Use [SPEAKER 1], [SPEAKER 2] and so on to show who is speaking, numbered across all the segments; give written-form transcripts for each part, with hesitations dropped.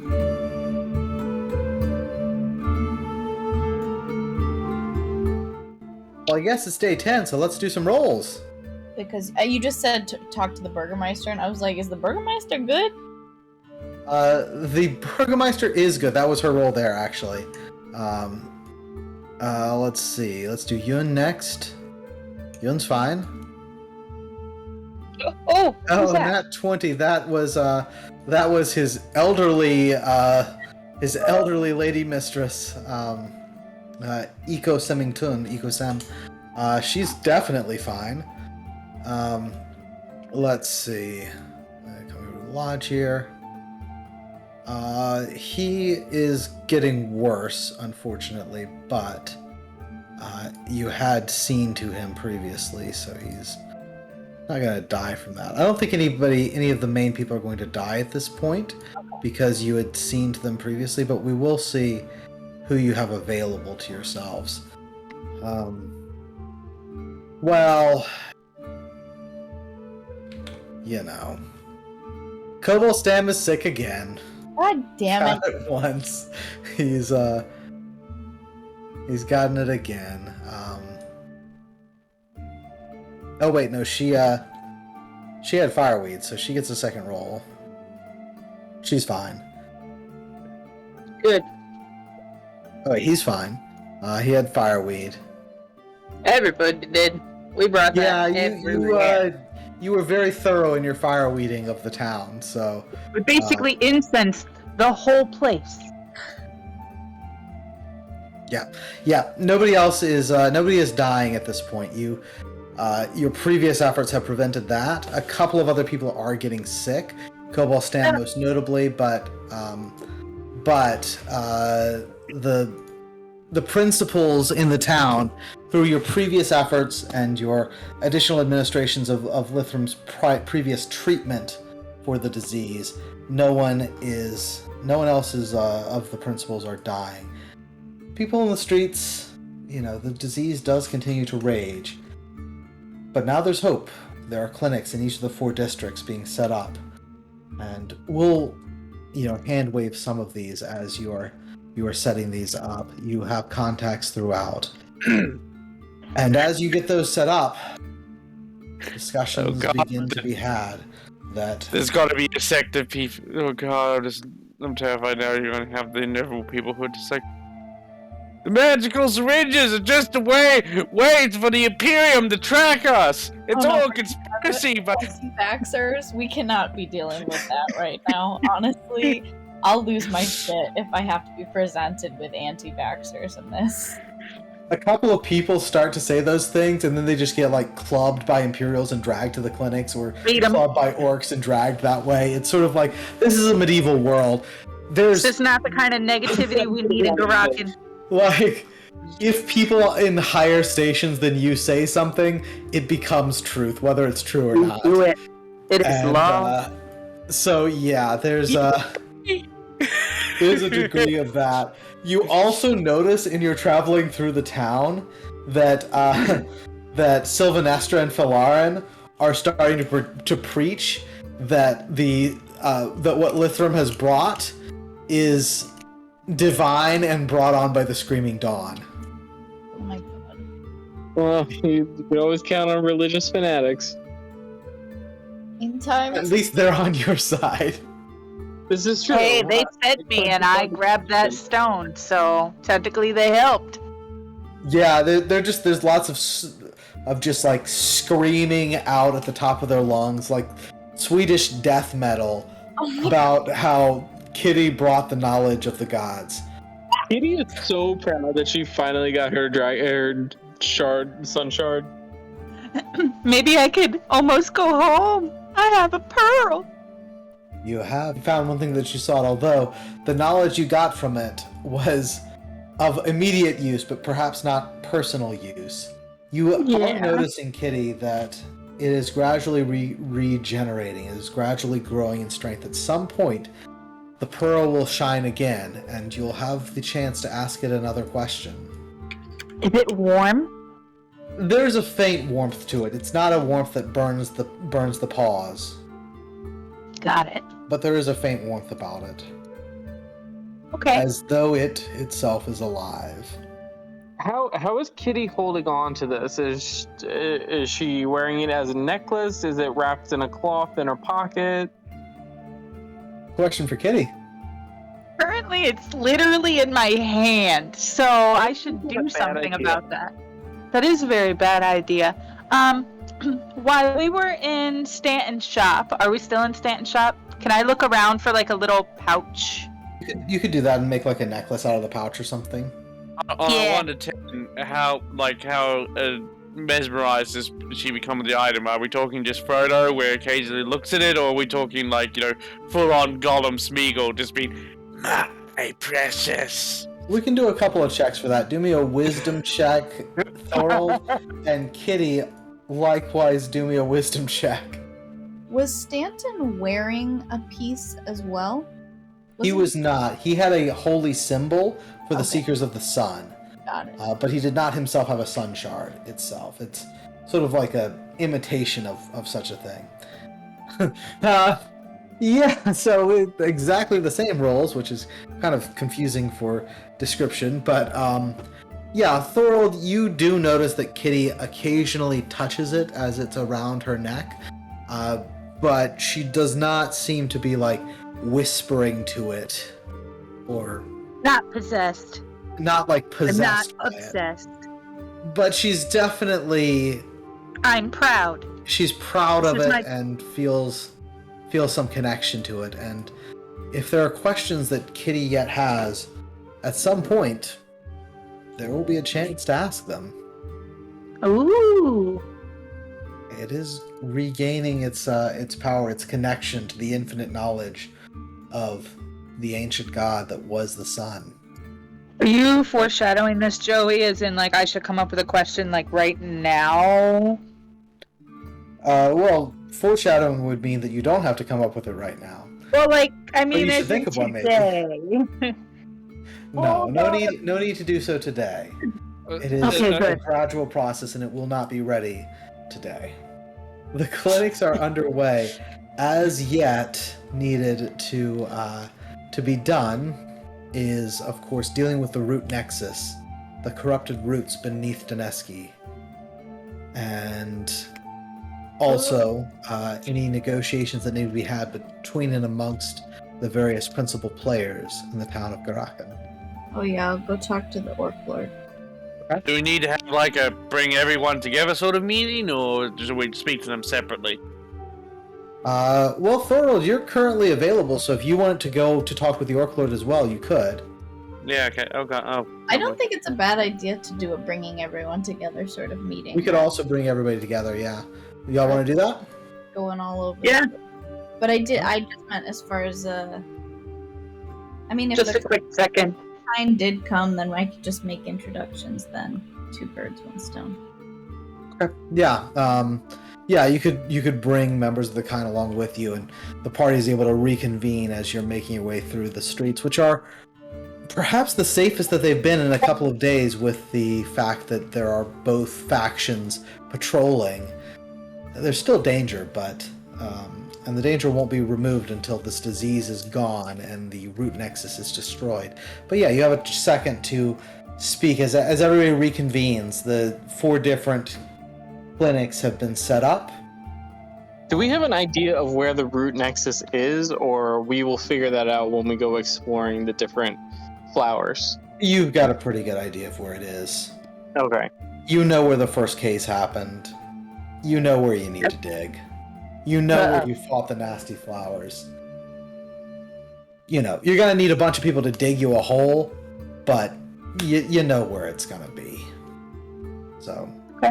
[SPEAKER 1] Well, I guess it's day 10, so let's do some rolls.
[SPEAKER 2] Because you just said to talk to the Burgermeister, and I was like, is the Burgermeister good?
[SPEAKER 1] The Burgermeister is good. That was her roll there, actually. Let's see. Let's do Yun next. Yun's fine.
[SPEAKER 3] Oh,
[SPEAKER 1] nat 20. That was his elderly lady mistress, Iko Semingtun, Iko Sam. She's definitely fine. Let's see. Coming over to the lodge here. He is getting worse, unfortunately, but you had seen to him previously, so he's not gonna die from that. I don't think any of the main people are going to die at this point, because you had seen to them previously, but we will see who you have available to yourselves. Well, you know, Cobalt Stam is sick again.
[SPEAKER 2] God damn it!
[SPEAKER 1] At once, he's gotten it again. Oh wait, no, she had fireweed, so she gets a second roll. She's fine.
[SPEAKER 3] good.
[SPEAKER 1] Oh wait, he's fine. He had fireweed.
[SPEAKER 3] Everybody did. We brought that everywhere.
[SPEAKER 1] You were very thorough in your fireweeding of the town, so...
[SPEAKER 4] We basically incensed the whole place.
[SPEAKER 1] Yeah. Nobody is dying at this point. Your previous efforts have prevented that. A couple of other people are getting sick. Cobalt Stam most notably, but the principals in the town, through your previous efforts and your additional administrations of Lithram's previous treatment for the disease, no one else of the principals are dying. People in the streets, the disease does continue to rage. But now there's hope. There are clinics in each of the 4 districts being set up. And we'll, hand wave some of these as you are setting these up. You have contacts throughout. And as you get those set up, discussions begin to be had that...
[SPEAKER 5] There's gotta be dissected people. Oh god, I'm terrified now you're gonna have the inevitable people who dissect. The magical syringes are just a wait for the Imperium to track us! It's all conspiracy, but...
[SPEAKER 2] Anti-vaxxers, we cannot be dealing with that right now, honestly. I'll lose my shit if I have to be presented with anti-vaxxers in this.
[SPEAKER 1] A couple of people start to say those things, and then they just get, clubbed by Imperials and dragged to the clinics, or clubbed by orcs and dragged that way. It's sort of like, this is a medieval world.
[SPEAKER 4] This is not the kind of negativity we need in Garakan.
[SPEAKER 1] If people in higher stations than you say something, it becomes truth, whether it's true or not.
[SPEAKER 4] Do it. It is law.
[SPEAKER 1] So yeah, there's a degree of that. You also notice in your traveling through the town that that Sylvanestra and Philarin are starting to preach that that what Lithram has brought is divine and brought on by the Screaming Dawn.
[SPEAKER 2] Oh my god.
[SPEAKER 6] Well, you can always count on religious fanatics.
[SPEAKER 1] At least they're on your side.
[SPEAKER 6] This is true.
[SPEAKER 4] Hey, they fed me and I grabbed that stone, so technically they helped.
[SPEAKER 1] Yeah, there's lots of just screaming out at the top of their lungs, like Swedish death metal, about how Kitty brought the knowledge of the gods.
[SPEAKER 6] Kitty is so proud that she finally got her sun shard.
[SPEAKER 4] Maybe I could almost go home. I have a pearl.
[SPEAKER 1] You have found one thing that you sought, although the knowledge you got from it was of immediate use, but perhaps not personal use. You are noticing, Kitty, that it is gradually regenerating. It is gradually growing in strength. At some point, the pearl will shine again, and you'll have the chance to ask it another question.
[SPEAKER 4] Is it warm?
[SPEAKER 1] There's a faint warmth to it. It's not a warmth that burns the paws.
[SPEAKER 4] Got it.
[SPEAKER 1] But there is a faint warmth about it.
[SPEAKER 4] Okay.
[SPEAKER 1] as though it itself is alive.
[SPEAKER 6] How is Kitty holding on to this? Is she wearing it as a necklace? Is it wrapped in a cloth in her pocket?
[SPEAKER 1] Question for Kitty.
[SPEAKER 4] Currently, it's literally in my hand, so I should
[SPEAKER 6] That's a
[SPEAKER 4] do
[SPEAKER 6] bad
[SPEAKER 4] something
[SPEAKER 6] idea.
[SPEAKER 4] about that. That is a very bad idea. While we were in Stanton's shop, are we still in Stanton's shop? Can I look around for like a little pouch?
[SPEAKER 1] You could do that and make like a necklace out of the pouch or something.
[SPEAKER 5] On
[SPEAKER 4] Yeah.
[SPEAKER 5] a 1 to 10, how mesmerized does she become with the item? Are we talking just Frodo, where occasionally looks at it, or are we talking like, full-on Gollum Smeagol, just being, my precious?
[SPEAKER 1] We can do a couple of checks for that. Do me a wisdom check, Thorold, and Kitty, likewise, do me a wisdom check.
[SPEAKER 2] Was Stanton wearing a piece as well?
[SPEAKER 1] He was not. He had a holy symbol for the
[SPEAKER 2] Okay.
[SPEAKER 1] Seekers of the Sun,
[SPEAKER 2] Got it.
[SPEAKER 1] but he did not himself have a sun shard itself. It's sort of like a imitation of such a thing. Yeah, so exactly the same roles, which is kind of confusing for description, but yeah, Thorold, you do notice that Kitty occasionally touches it as it's around her neck, but she does not seem to be like whispering to it, or
[SPEAKER 4] Not possessed.
[SPEAKER 1] not like possessed
[SPEAKER 4] Not
[SPEAKER 1] by it.
[SPEAKER 4] obsessed.
[SPEAKER 1] But she's definitely
[SPEAKER 4] I'm proud.
[SPEAKER 1] she's proud of
[SPEAKER 4] This
[SPEAKER 1] it
[SPEAKER 4] is my-
[SPEAKER 1] and feels some connection to it. And if there are questions that Kitty yet has, at some point there will be a chance to ask them.
[SPEAKER 4] Ooh.
[SPEAKER 1] It is regaining its power, its connection to the infinite knowledge of the ancient god that was the sun.
[SPEAKER 4] Are you foreshadowing this, Joey, as in like I should come up with a question like right now?
[SPEAKER 1] Well, foreshadowing would mean that you don't have to come up with it right now.
[SPEAKER 4] Well, like I mean,
[SPEAKER 1] you should
[SPEAKER 4] as
[SPEAKER 1] think
[SPEAKER 4] in
[SPEAKER 1] of one, maybe.
[SPEAKER 4] today.
[SPEAKER 1] No, no need to do so today. It is
[SPEAKER 4] Okay,
[SPEAKER 1] a
[SPEAKER 4] good.
[SPEAKER 1] gradual process, and it will not be ready today. The clinics are underway. As yet, needed to be done is, of course, dealing with the root nexus, the corrupted roots beneath Daneski, and also any negotiations that need to be had between and amongst the various principal players in the town of Garakan.
[SPEAKER 2] Oh yeah, I'll go talk to the Orc Lord.
[SPEAKER 5] Do we need to have like a bring everyone together sort of meeting, or should we speak to them separately?
[SPEAKER 1] Well, Thorold, you're currently available, so if you wanted to go to talk with the Orc Lord as well, you could.
[SPEAKER 5] Yeah, okay. Oh,
[SPEAKER 2] I don't think it's a bad idea to do a bringing everyone together sort of meeting.
[SPEAKER 1] We could also bring everybody together, yeah. Y'all want to do that?
[SPEAKER 2] Going all over.
[SPEAKER 4] Yeah.
[SPEAKER 2] But I just meant as far as I mean, if
[SPEAKER 4] Just
[SPEAKER 2] the
[SPEAKER 4] a quick second.
[SPEAKER 2] time did come, then I could just make introductions then. 2 birds, 1 stone.
[SPEAKER 1] Yeah, yeah, you could bring members of the kind along with you, and the party is able to reconvene as you're making your way through the streets, which are perhaps the safest that they've been in a couple of days, with the fact that there are both factions patrolling. There's still danger, but and the danger won't be removed until this disease is gone and the root nexus is destroyed. But yeah, you have a second to speak as everybody reconvenes. The 4 different clinics have been set up.
[SPEAKER 6] Do we have an idea of where the root nexus is, or we will figure that out when we go exploring the different flowers?
[SPEAKER 1] You've got a pretty good idea of where it is.
[SPEAKER 6] Okay.
[SPEAKER 1] You know where the first case happened. You know where you need to dig. You know where you fought the nasty flowers. You know, you're gonna need a bunch of people to dig you a hole, but you know where it's gonna be. So.
[SPEAKER 4] Okay.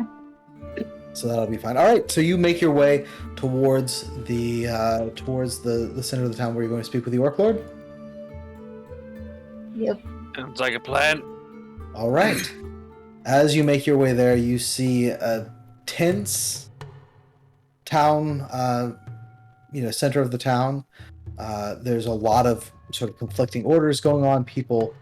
[SPEAKER 1] So that'll be fine. All right. So you make your way towards the center of the town where you're going to speak with the Orc Lord.
[SPEAKER 2] Yep.
[SPEAKER 5] sounds like a plan.
[SPEAKER 1] All right. As you make your way there, you see a tense town, center of the town. There's a lot of sort of conflicting orders going on, people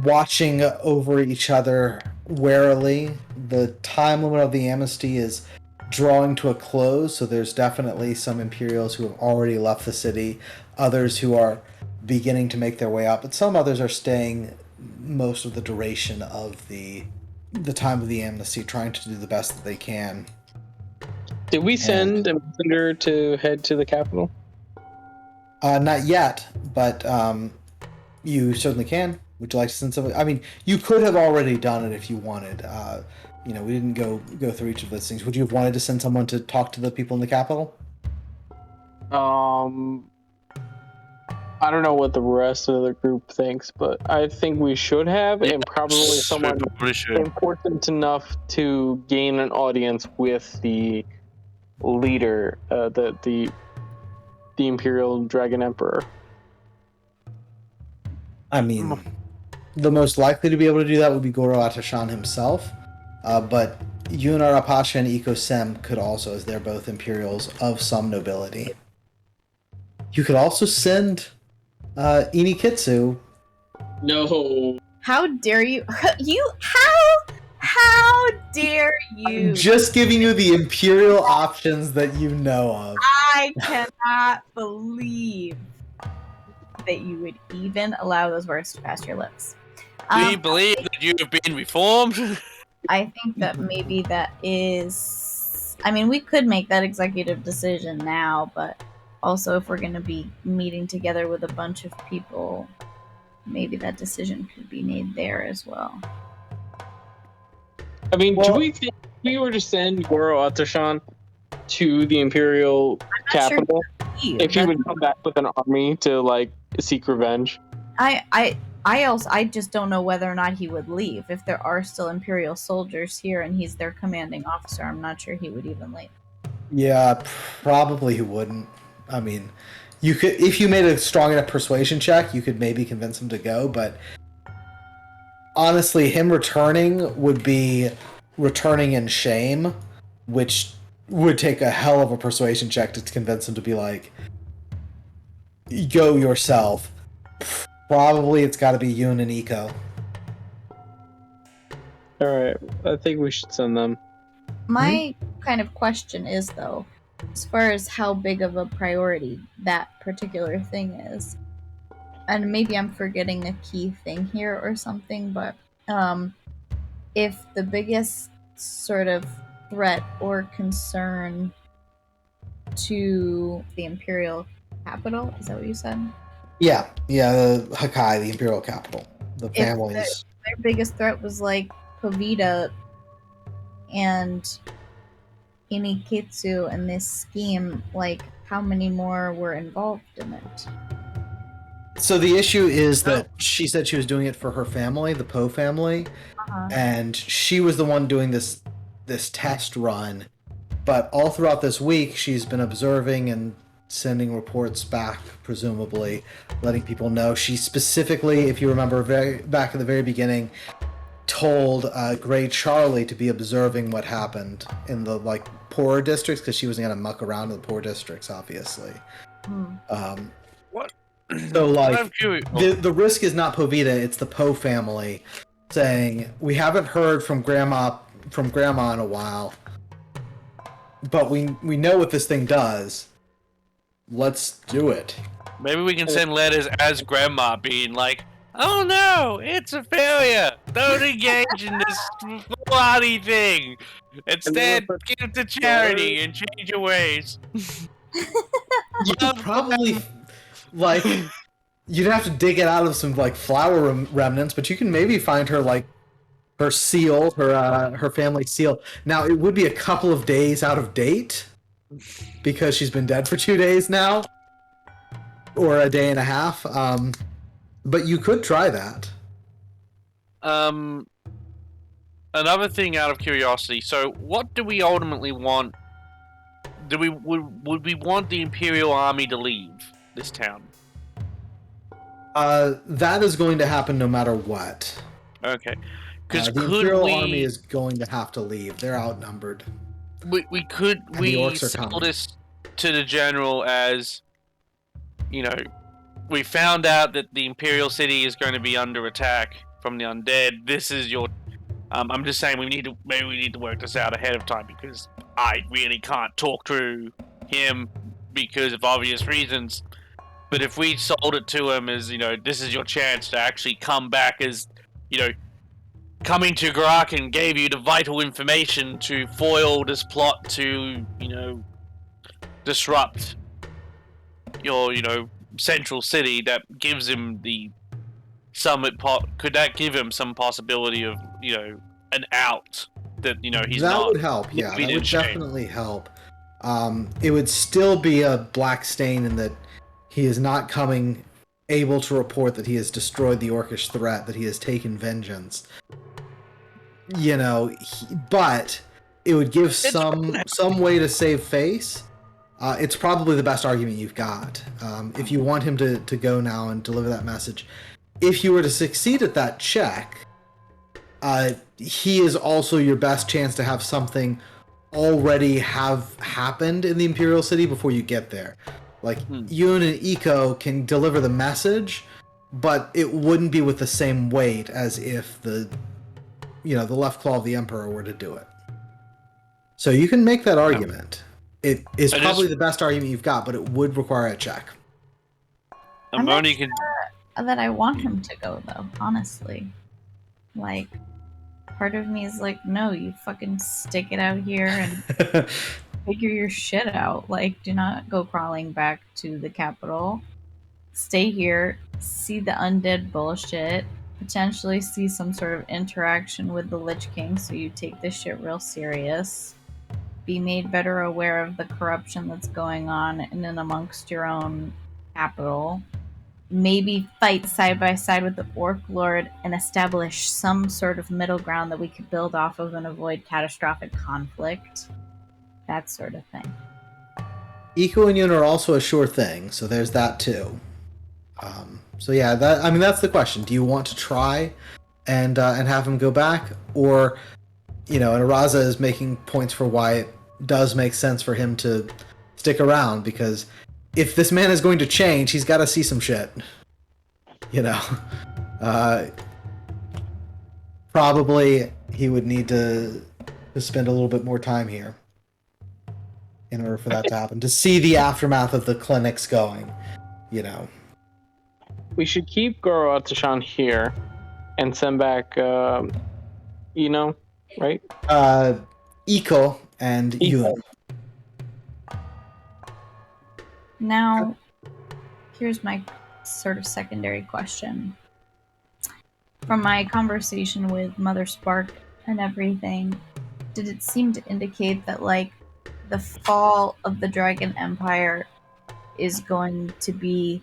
[SPEAKER 1] watching over each other warily. The time limit of the amnesty is drawing to a close, so there's definitely some Imperials who have already left the city. others who are beginning to make their way up, but some others are staying most of the duration of the time of the amnesty, trying to do the best that they can.
[SPEAKER 6] Did we send a messenger to head to the capital?
[SPEAKER 1] Not yet, but you certainly can. Would you like to send somebody? I mean, you could have already done it if you wanted. We didn't go through each of those things. Would you have wanted to send someone to talk to the people in the capital?
[SPEAKER 6] I don't know what the rest of the group thinks, but I think we should have, and probably someone important enough to gain an audience with the leader, the Imperial Dragon Emperor.
[SPEAKER 1] I mean, the most likely to be able to do that would be Goro Atashan himself, but Yunar Apasha and Iko Sem could also, as they're both Imperials of some nobility. You could also send Inikitsu.
[SPEAKER 3] No.
[SPEAKER 2] How dare you? How dare you?
[SPEAKER 1] I'm just giving you the Imperial options that you know of.
[SPEAKER 2] I cannot believe that you would even allow those words to pass your lips.
[SPEAKER 5] Do you believe that you have been reformed?
[SPEAKER 2] I think that maybe that is... I mean, we could make that executive decision now, but also if we're going to be meeting together with a bunch of people, maybe that decision could be made there as well.
[SPEAKER 6] I mean, do we think if we were to send Goro Atashan to the Imperial capital, if he would come back with an army to seek revenge?
[SPEAKER 2] I just don't know whether or not he would leave. If there are still Imperial soldiers here and he's their commanding officer, I'm not sure he would even leave.
[SPEAKER 1] Yeah, probably he wouldn't. I mean, you could, if you made a strong enough persuasion check, you could maybe convince him to go, but honestly, him returning would be returning in shame, which would take a hell of a persuasion check to convince him to be like, go yourself. Probably it's got to be Yoon and Iko.
[SPEAKER 6] Alright, I think we should send them.
[SPEAKER 2] My kind of question is, though, as far as how big of a priority that particular thing is, and maybe I'm forgetting a key thing here or something, but if the biggest sort of threat or concern to the Imperial capital, is that what you said?
[SPEAKER 1] Yeah, the Hakai, the Imperial capital. The families.
[SPEAKER 2] Their biggest threat was like Povita and Inikitsu and this scheme, like how many more were involved in it?
[SPEAKER 1] So the issue is that she said she was doing it for her family, the Poe family, and she was the one doing this test run. But all throughout this week, she's been observing and sending reports back, presumably, letting people know. She specifically, if you remember back at the very beginning, told Grey Charlie to be observing what happened in the poorer districts, because she wasn't going to muck around in the poor districts, obviously.
[SPEAKER 5] What?
[SPEAKER 1] So the risk is not Povita, it's the Poe family saying, we haven't heard from grandma in a while, but we know what this thing does. Let's do it.
[SPEAKER 5] Maybe we can send letters as grandma being like, oh no, it's a failure. Don't engage in this foolhardy thing. Instead, give it to charity and change your ways.
[SPEAKER 1] You could probably, you'd have to dig it out of some flower remnants, but you can maybe find her her seal, her family seal. Now it would be a couple of days out of date, because she's been dead for 2 days now, or a day and a half. But you could try that.
[SPEAKER 5] Another thing out of curiosity. So, what do we ultimately want? Would we want the Imperial Army to leave this town?
[SPEAKER 1] That is going to happen no matter what.
[SPEAKER 5] Okay. Because
[SPEAKER 1] the Imperial Army is going to have to leave. They're outnumbered.
[SPEAKER 5] We sell this to the general as, we found out that the Imperial City is going to be under attack from the undead. This is your... I'm just saying we need to work this out ahead of time, because I really can't talk to him because of obvious reasons. But if we sold it to him as, this is your chance to actually come back as, coming to Garak and gave you the vital information to foil this plot to, disrupt your, central city, that gives him the summit pot. Could that give him some possibility of, an out that, he's
[SPEAKER 1] that
[SPEAKER 5] not?
[SPEAKER 1] Would help, yeah. That would
[SPEAKER 5] shame.
[SPEAKER 1] definitely help. It would still be a black stain in that he is not coming able to report that he has destroyed the Orcish threat, that he has taken vengeance. But it would give some way to save face. It's probably the best argument you've got. If you want him to go now and deliver that message. If you were to succeed at that check, he is also your best chance to have something already have happened in the Imperial City before you get there. Like, Yun and Eco can deliver the message, but it wouldn't be with the same weight as if the left claw of the Emperor were to do it. So you can make that argument. It is probably the best argument you've got, but it would require a check.
[SPEAKER 2] I'm not sure that I want him to go, though, honestly. Like, part of me is like, no, you fucking stick it out here and figure your shit out. Like, do not go crawling back to the capital. Stay here, see the undead bullshit, potentially see some sort of interaction with the Lich King, so you take this shit real serious. Be made better aware of the corruption that's going on in and amongst your own capital. Maybe fight side by side with the Orc Lord and establish some sort of middle ground that we could build off of and avoid catastrophic conflict. That sort of thing.
[SPEAKER 1] Eco and Yun are also a sure thing, so there's that too. So yeah, that's the question. Do you want to try and have him go back, or and Araza is making points for why it does make sense for him to stick around, because if this man is going to change, he's got to see some shit. Probably he would need to spend a little bit more time here in order for that to happen, to see the aftermath of the clinics going,
[SPEAKER 6] We should keep Goro Atashan here and send back, right?
[SPEAKER 1] Eco and Yun.
[SPEAKER 2] Now, here's my sort of secondary question. From my conversation with Mother Spark and everything, did it seem to indicate that, like, the fall of the Dragon Empire is going to be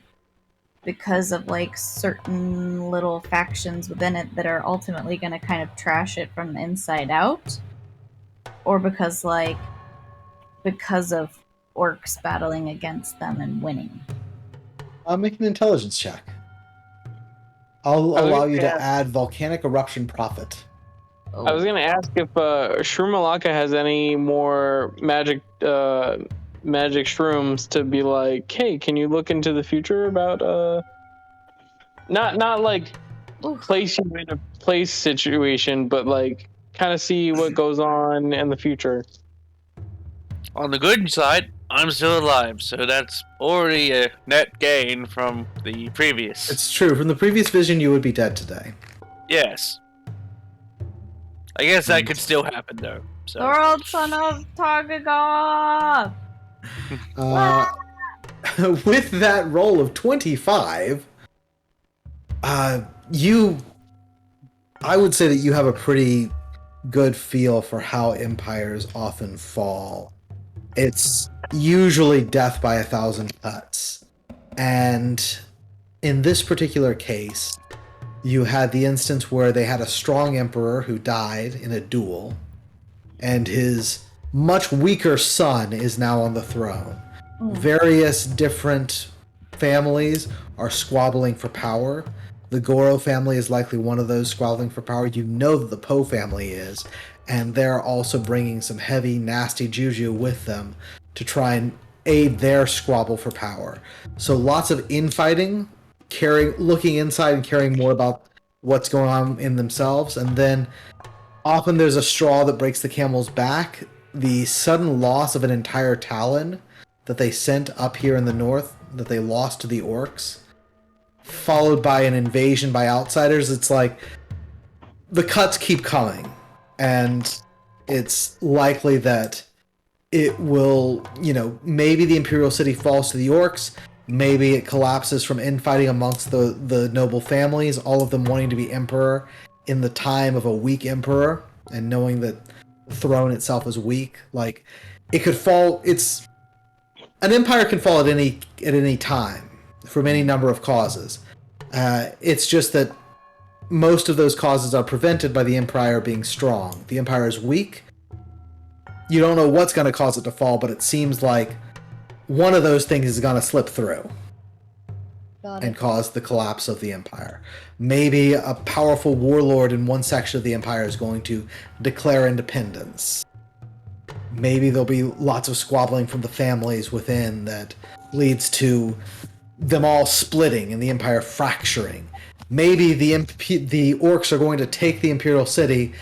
[SPEAKER 2] because of, like, certain little factions within it that are ultimately going to kind of trash it from the inside out? Or because of orcs battling against them and winning?
[SPEAKER 1] I'll make an intelligence check. I'll allow you to add volcanic eruption profit.
[SPEAKER 6] I was going to ask if Shroom-Alaka has any more magic shrooms to be like, hey, can you look into the future about not like place you in a place situation, but like kind of see what goes on in the future.
[SPEAKER 5] On the good side, I'm still alive, so that's already a net gain from the previous.
[SPEAKER 1] It's true. From the previous vision, you would be dead today.
[SPEAKER 5] Yes. I guess that could still happen, though. So.
[SPEAKER 2] World son of Targagoth!
[SPEAKER 1] With that roll of 25, I would say that you have a pretty good feel for how empires often fall. It's usually death by 1,000 cuts. And in this particular case, you had the instance where they had a strong emperor who died in a duel, and his much weaker son is now on the throne. Various different families are squabbling for power. The Goro family is likely one of those squabbling for power. You know that the Poe family is, and they're also bringing some heavy, nasty juju with them to try and aid their squabble for power. So lots of infighting, looking inside and caring more about what's going on in themselves, and then often there's a straw that breaks the camel's back. The sudden loss of an entire talon that they sent up here in the north, that they lost to the orcs, followed by an invasion by outsiders, it's like the cuts keep coming, and it's likely that it will, maybe the Imperial City falls to the orcs, maybe it collapses from infighting amongst the noble families, all of them wanting to be emperor in the time of a weak emperor, and knowing that the throne itself is weak. Like, it could fall, an empire can fall at any time, from any number of causes. It's just that most of those causes are prevented by the empire being strong. The empire is weak. You don't know what's going to cause it to fall, but it seems like one of those things is going to slip through and cause the collapse of the empire. Maybe a powerful warlord in one section of the empire is going to declare independence. Maybe there'll be lots of squabbling from the families within that leads to them all splitting and the empire fracturing. Maybe the orcs are going to take the Imperial City,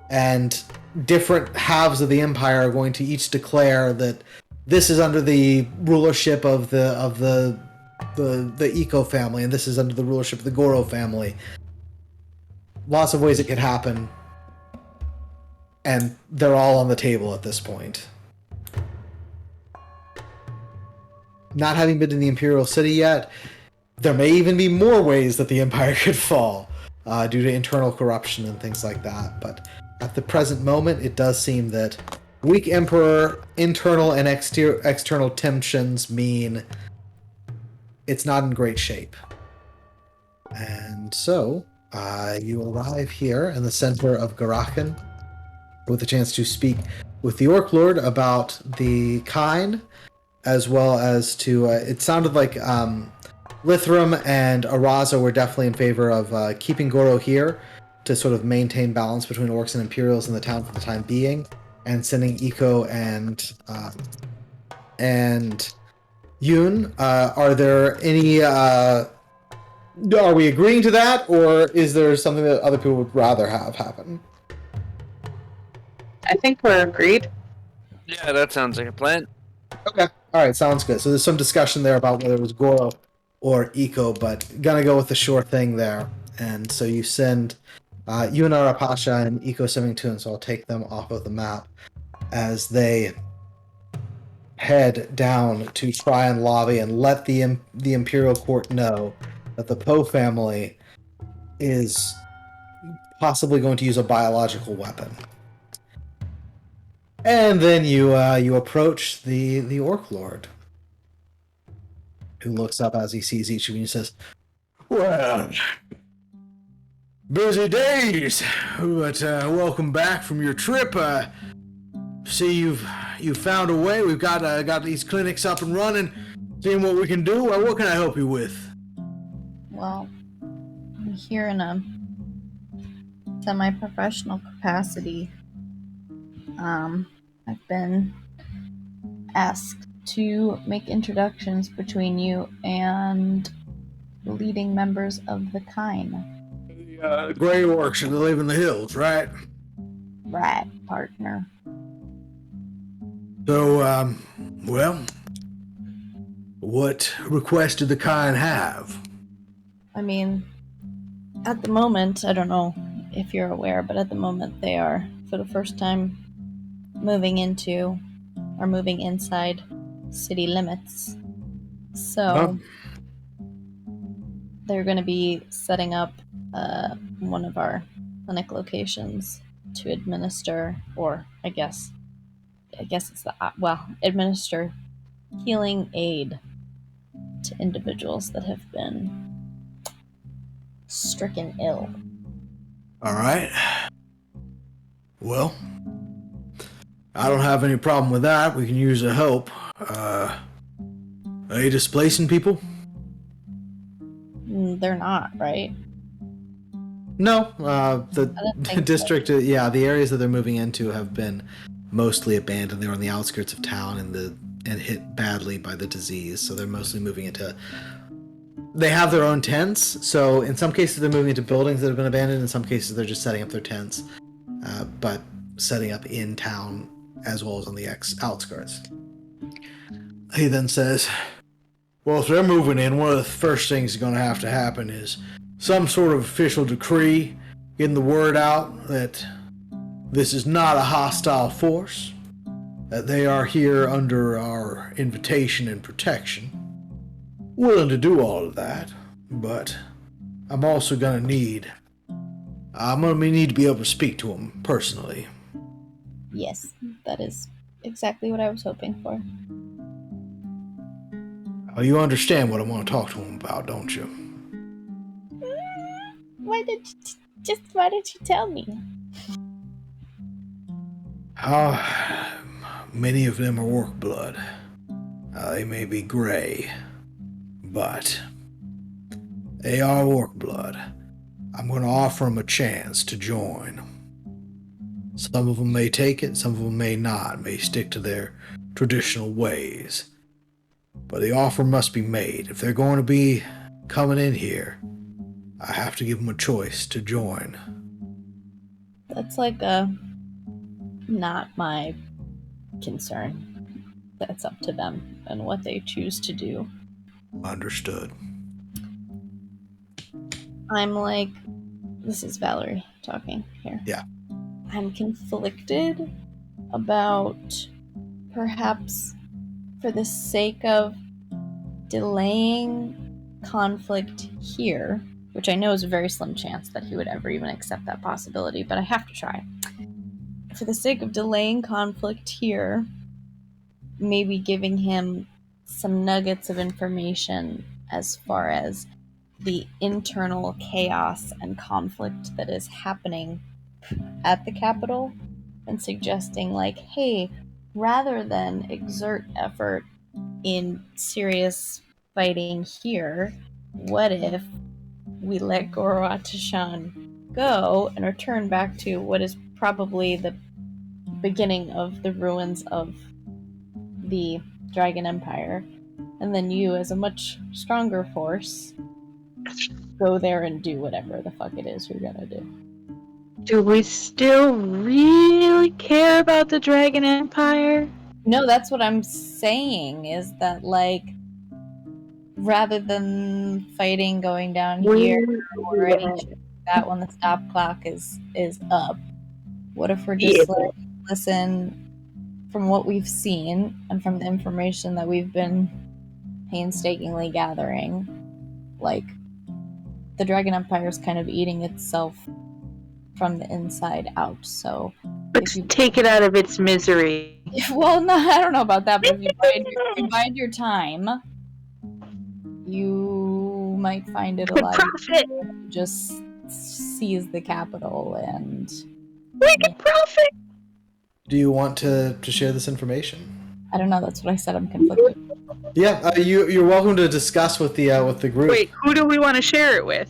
[SPEAKER 1] and different halves of the empire are going to each declare that this is under the rulership of the Eco family, and this is under the rulership of the Goro family. Lots of ways it could happen, and they're all on the table at this point. Not having been to the Imperial City yet, there may even be more ways that the Empire could fall due to internal corruption and things like that. But at the present moment, it does seem that weak Emperor, internal and external tensions mean it's not in great shape. And so, you arrive here in the center of Garachen with a chance to speak with the Orc Lord about the Kine, as well as to, it sounded like Lithram and Araza were definitely in favor of keeping Goro here to sort of maintain balance between orcs and Imperials in the town for the time being, and sending Eco and Yoon. Are there any, are we agreeing to that, or is there something that other people would rather have happen?
[SPEAKER 4] I think we're agreed.
[SPEAKER 5] Yeah, that sounds like a plan.
[SPEAKER 1] Okay. Alright, sounds good. So there's some discussion there about whether it was Goro or Eco, but gonna go with the sure thing there. And so you send Yunara Pasha and Eco Symington, so I'll take them off of the map as they head down to try and lobby and let the Imperial Court know that the Poe family is possibly going to use a biological weapon. And then you approach the Orc Lord, who looks up as he sees each of you and says, "Well, busy days, but welcome back from your trip. See, you've found a way. We've got these clinics up and running, seeing what we can do. What can I help you with?"
[SPEAKER 2] Well, I'm here in a semi-professional capacity. I've been asked to make introductions between you and the leading members of the Kine.
[SPEAKER 1] The Grey Orcs that live in the hills, right?
[SPEAKER 2] Right, partner.
[SPEAKER 1] So, well, what request did the Kine have?
[SPEAKER 2] I mean, at the moment, I don't know if you're aware, but at the moment they are, for the first time, moving inside city limits. So, they're going to be setting up one of our clinic locations to administer, or I guess it's administer healing aid to individuals that have been stricken ill.
[SPEAKER 1] All right. Well, I don't have any problem with that. We can use the help. Are you displacing people?
[SPEAKER 2] They're not, right?
[SPEAKER 1] No. The district,
[SPEAKER 2] so.
[SPEAKER 1] Yeah, the areas that they're moving into have been mostly abandoned. They're on the outskirts of town and hit badly by the disease. So they're mostly moving into. They have their own tents. So in some cases they're moving into buildings that have been abandoned. In some cases they're just setting up their tents, but setting up in town as well as on the outskirts. He then says, Well, if they're moving in, one of the first things that's going to have to happen is some sort of official decree getting the word out that this is not a hostile force, that they are here under our invitation and protection. Willing to do all of that, but I'm also going to need to be able to speak to them personally.
[SPEAKER 2] Yes, that is exactly what I was hoping for.
[SPEAKER 1] Oh, you understand what I want to talk to them about, don't you?
[SPEAKER 2] Why did you tell me?
[SPEAKER 1] Many of them are work blood. They may be gray, but they are work blood. I'm going to offer them a chance to join. Some of them may take it, some of them may not, may stick to their traditional ways. But the offer must be made. If they're going to be coming in here, I have to give them a choice to join.
[SPEAKER 2] That's not my concern. That's up to them and what they choose to do.
[SPEAKER 1] Understood.
[SPEAKER 2] I'm like, this is Valerie talking here.
[SPEAKER 1] Yeah.
[SPEAKER 2] I'm conflicted about perhaps for the sake of delaying conflict here, which I know is a very slim chance that he would ever even accept that possibility, but I have to try. For the sake of delaying conflict here, maybe giving him some nuggets of information as far as the internal chaos and conflict that is happening at the Capitol, and suggesting like, hey, rather than exert effort in serious fighting here, what if we let Goro Atashan go and return back to what is probably the beginning of the ruins of the Dragon Empire, and then you, as a much stronger force, go there and do whatever the fuck it is you're gonna do.
[SPEAKER 4] Do we still really care about the Dragon Empire?
[SPEAKER 2] No, that's what I'm saying, is that, like, rather than fighting going down here or any shit like that when the stop clock is up, what if we're just like, listen, from what we've seen and from the information that we've been painstakingly gathering, like, the Dragon Empire is kind of eating itself from the inside out, so
[SPEAKER 4] let's take it out of its misery.
[SPEAKER 2] Well, no, I don't know about that, but if you bide your time, you might find it alive. Just seize the capital and
[SPEAKER 4] we can profit.
[SPEAKER 1] Do you want to share this information?
[SPEAKER 2] I don't know. That's what I said. I'm conflicted.
[SPEAKER 1] Yeah, you're welcome to discuss with the group.
[SPEAKER 4] Wait, who do we want to share it with?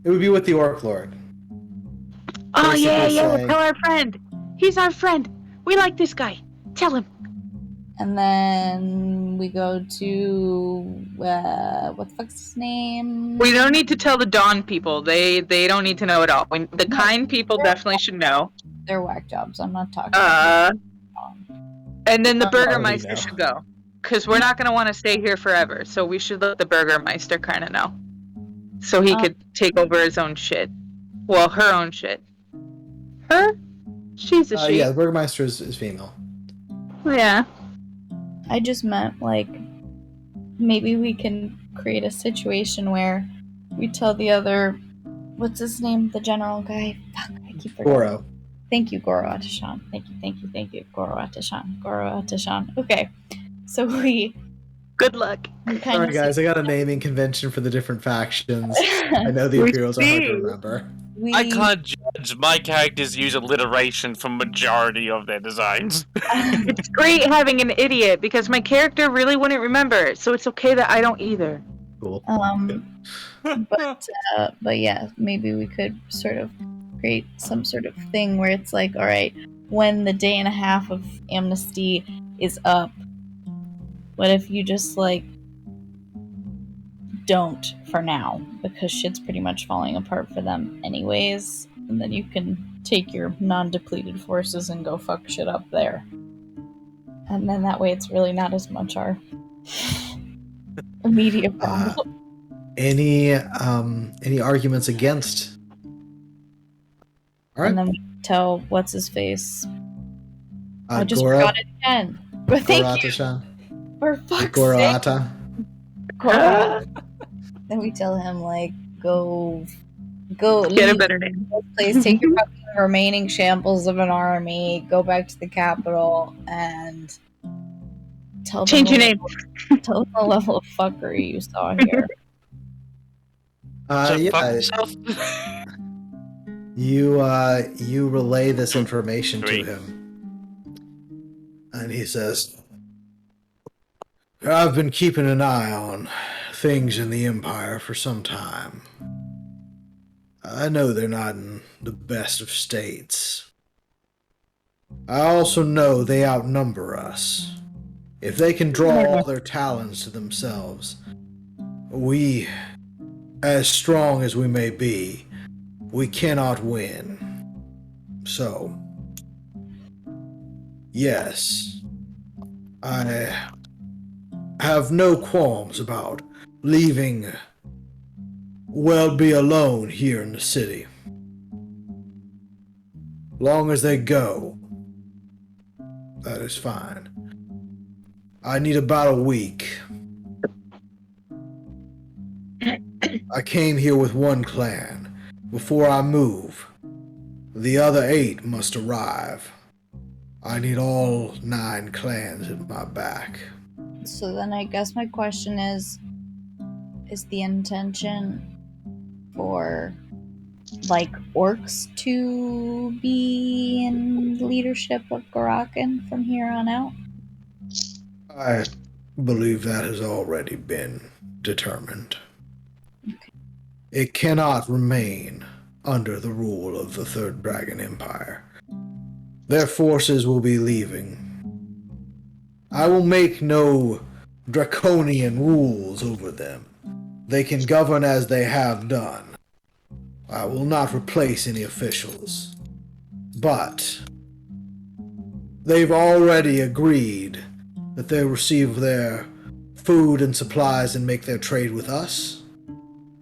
[SPEAKER 1] It would be with the Orc Lord.
[SPEAKER 4] Oh yeah, tell our friend. He's our friend. We like this guy. Tell him.
[SPEAKER 2] And then we go to what the fuck's his name?
[SPEAKER 4] We don't need to tell the Dawn people. They don't need to know at all. The kind people definitely should know.
[SPEAKER 2] They're whack jobs. I'm not talking about
[SPEAKER 4] and then the Burgermeister should go. Because we're not going to want to stay here forever. So we should let the Burgermeister kind of know. So he could take over his own shit. Well, her own shit. Her? She's a she.
[SPEAKER 1] Yeah, the Burgermeister is female.
[SPEAKER 4] Yeah.
[SPEAKER 2] I just meant, like, maybe we can create a situation where we tell the other... What's his name? The general guy? Fuck, I keep forgetting.
[SPEAKER 1] Goro.
[SPEAKER 2] Thank you, Goro Atashan. Thank you, Goro Atashan. Okay, so we...
[SPEAKER 4] Good luck.
[SPEAKER 1] Sorry, guys, I got a naming convention for the different factions. I know the Imperials are hard to remember.
[SPEAKER 5] I can't judge. My characters use alliteration for majority of their designs.
[SPEAKER 4] It's great having an idiot, because my character really wouldn't remember, so it's okay that I don't either.
[SPEAKER 1] Cool.
[SPEAKER 2] But yeah, maybe we could sort of create some sort of thing where it's like, all right, when the day and a half of amnesty is up, what if you just, like, don't for now, because shit's pretty much falling apart for them anyways, and then you can take your non-depleted forces and go fuck shit up there. And then that way it's really not as much our Immediate problem.
[SPEAKER 1] Any arguments against? All right.
[SPEAKER 2] And then we tell what's his face. I just
[SPEAKER 1] Gora,
[SPEAKER 2] forgot it again. But thank you.
[SPEAKER 1] Gorata-shan?
[SPEAKER 2] For fuck's sake.
[SPEAKER 1] Gorata.
[SPEAKER 2] Gora. Then we tell him like, go
[SPEAKER 4] Get
[SPEAKER 2] leave
[SPEAKER 4] a better name.
[SPEAKER 2] this place, take your fucking remaining shambles of an army, go back to the capital, and tell them
[SPEAKER 4] Change your name.
[SPEAKER 2] Tell them the level of fuckery you saw here.
[SPEAKER 5] So fuck
[SPEAKER 1] Yeah.
[SPEAKER 5] yourself.
[SPEAKER 1] You relay this information to
[SPEAKER 5] Great.
[SPEAKER 1] him, and he says, "I've been keeping an eye on things in the Empire for some time. I know they're not in the best of states. I also know they outnumber us. If they can draw all their talents to themselves, we, as strong as we may be, we cannot win. So, yes, I have no qualms about leaving Welby alone here in the city. Long as they go, that is fine. I need about a week. I came here with one clan. Before I move, the other 8 must arrive. I need all 9 clans at my back."
[SPEAKER 2] So then I guess my question is the intention for like orcs to be in leadership of Gorakan from here on out?
[SPEAKER 1] I believe that has already been determined.
[SPEAKER 2] Okay.
[SPEAKER 1] It cannot remain under the rule of the Third Dragon Empire. Their forces will be leaving. I will make no draconian rules over them. They can govern as they have done. I will not replace any officials. But they've already agreed that they'll receive their food and supplies and make their trade with us.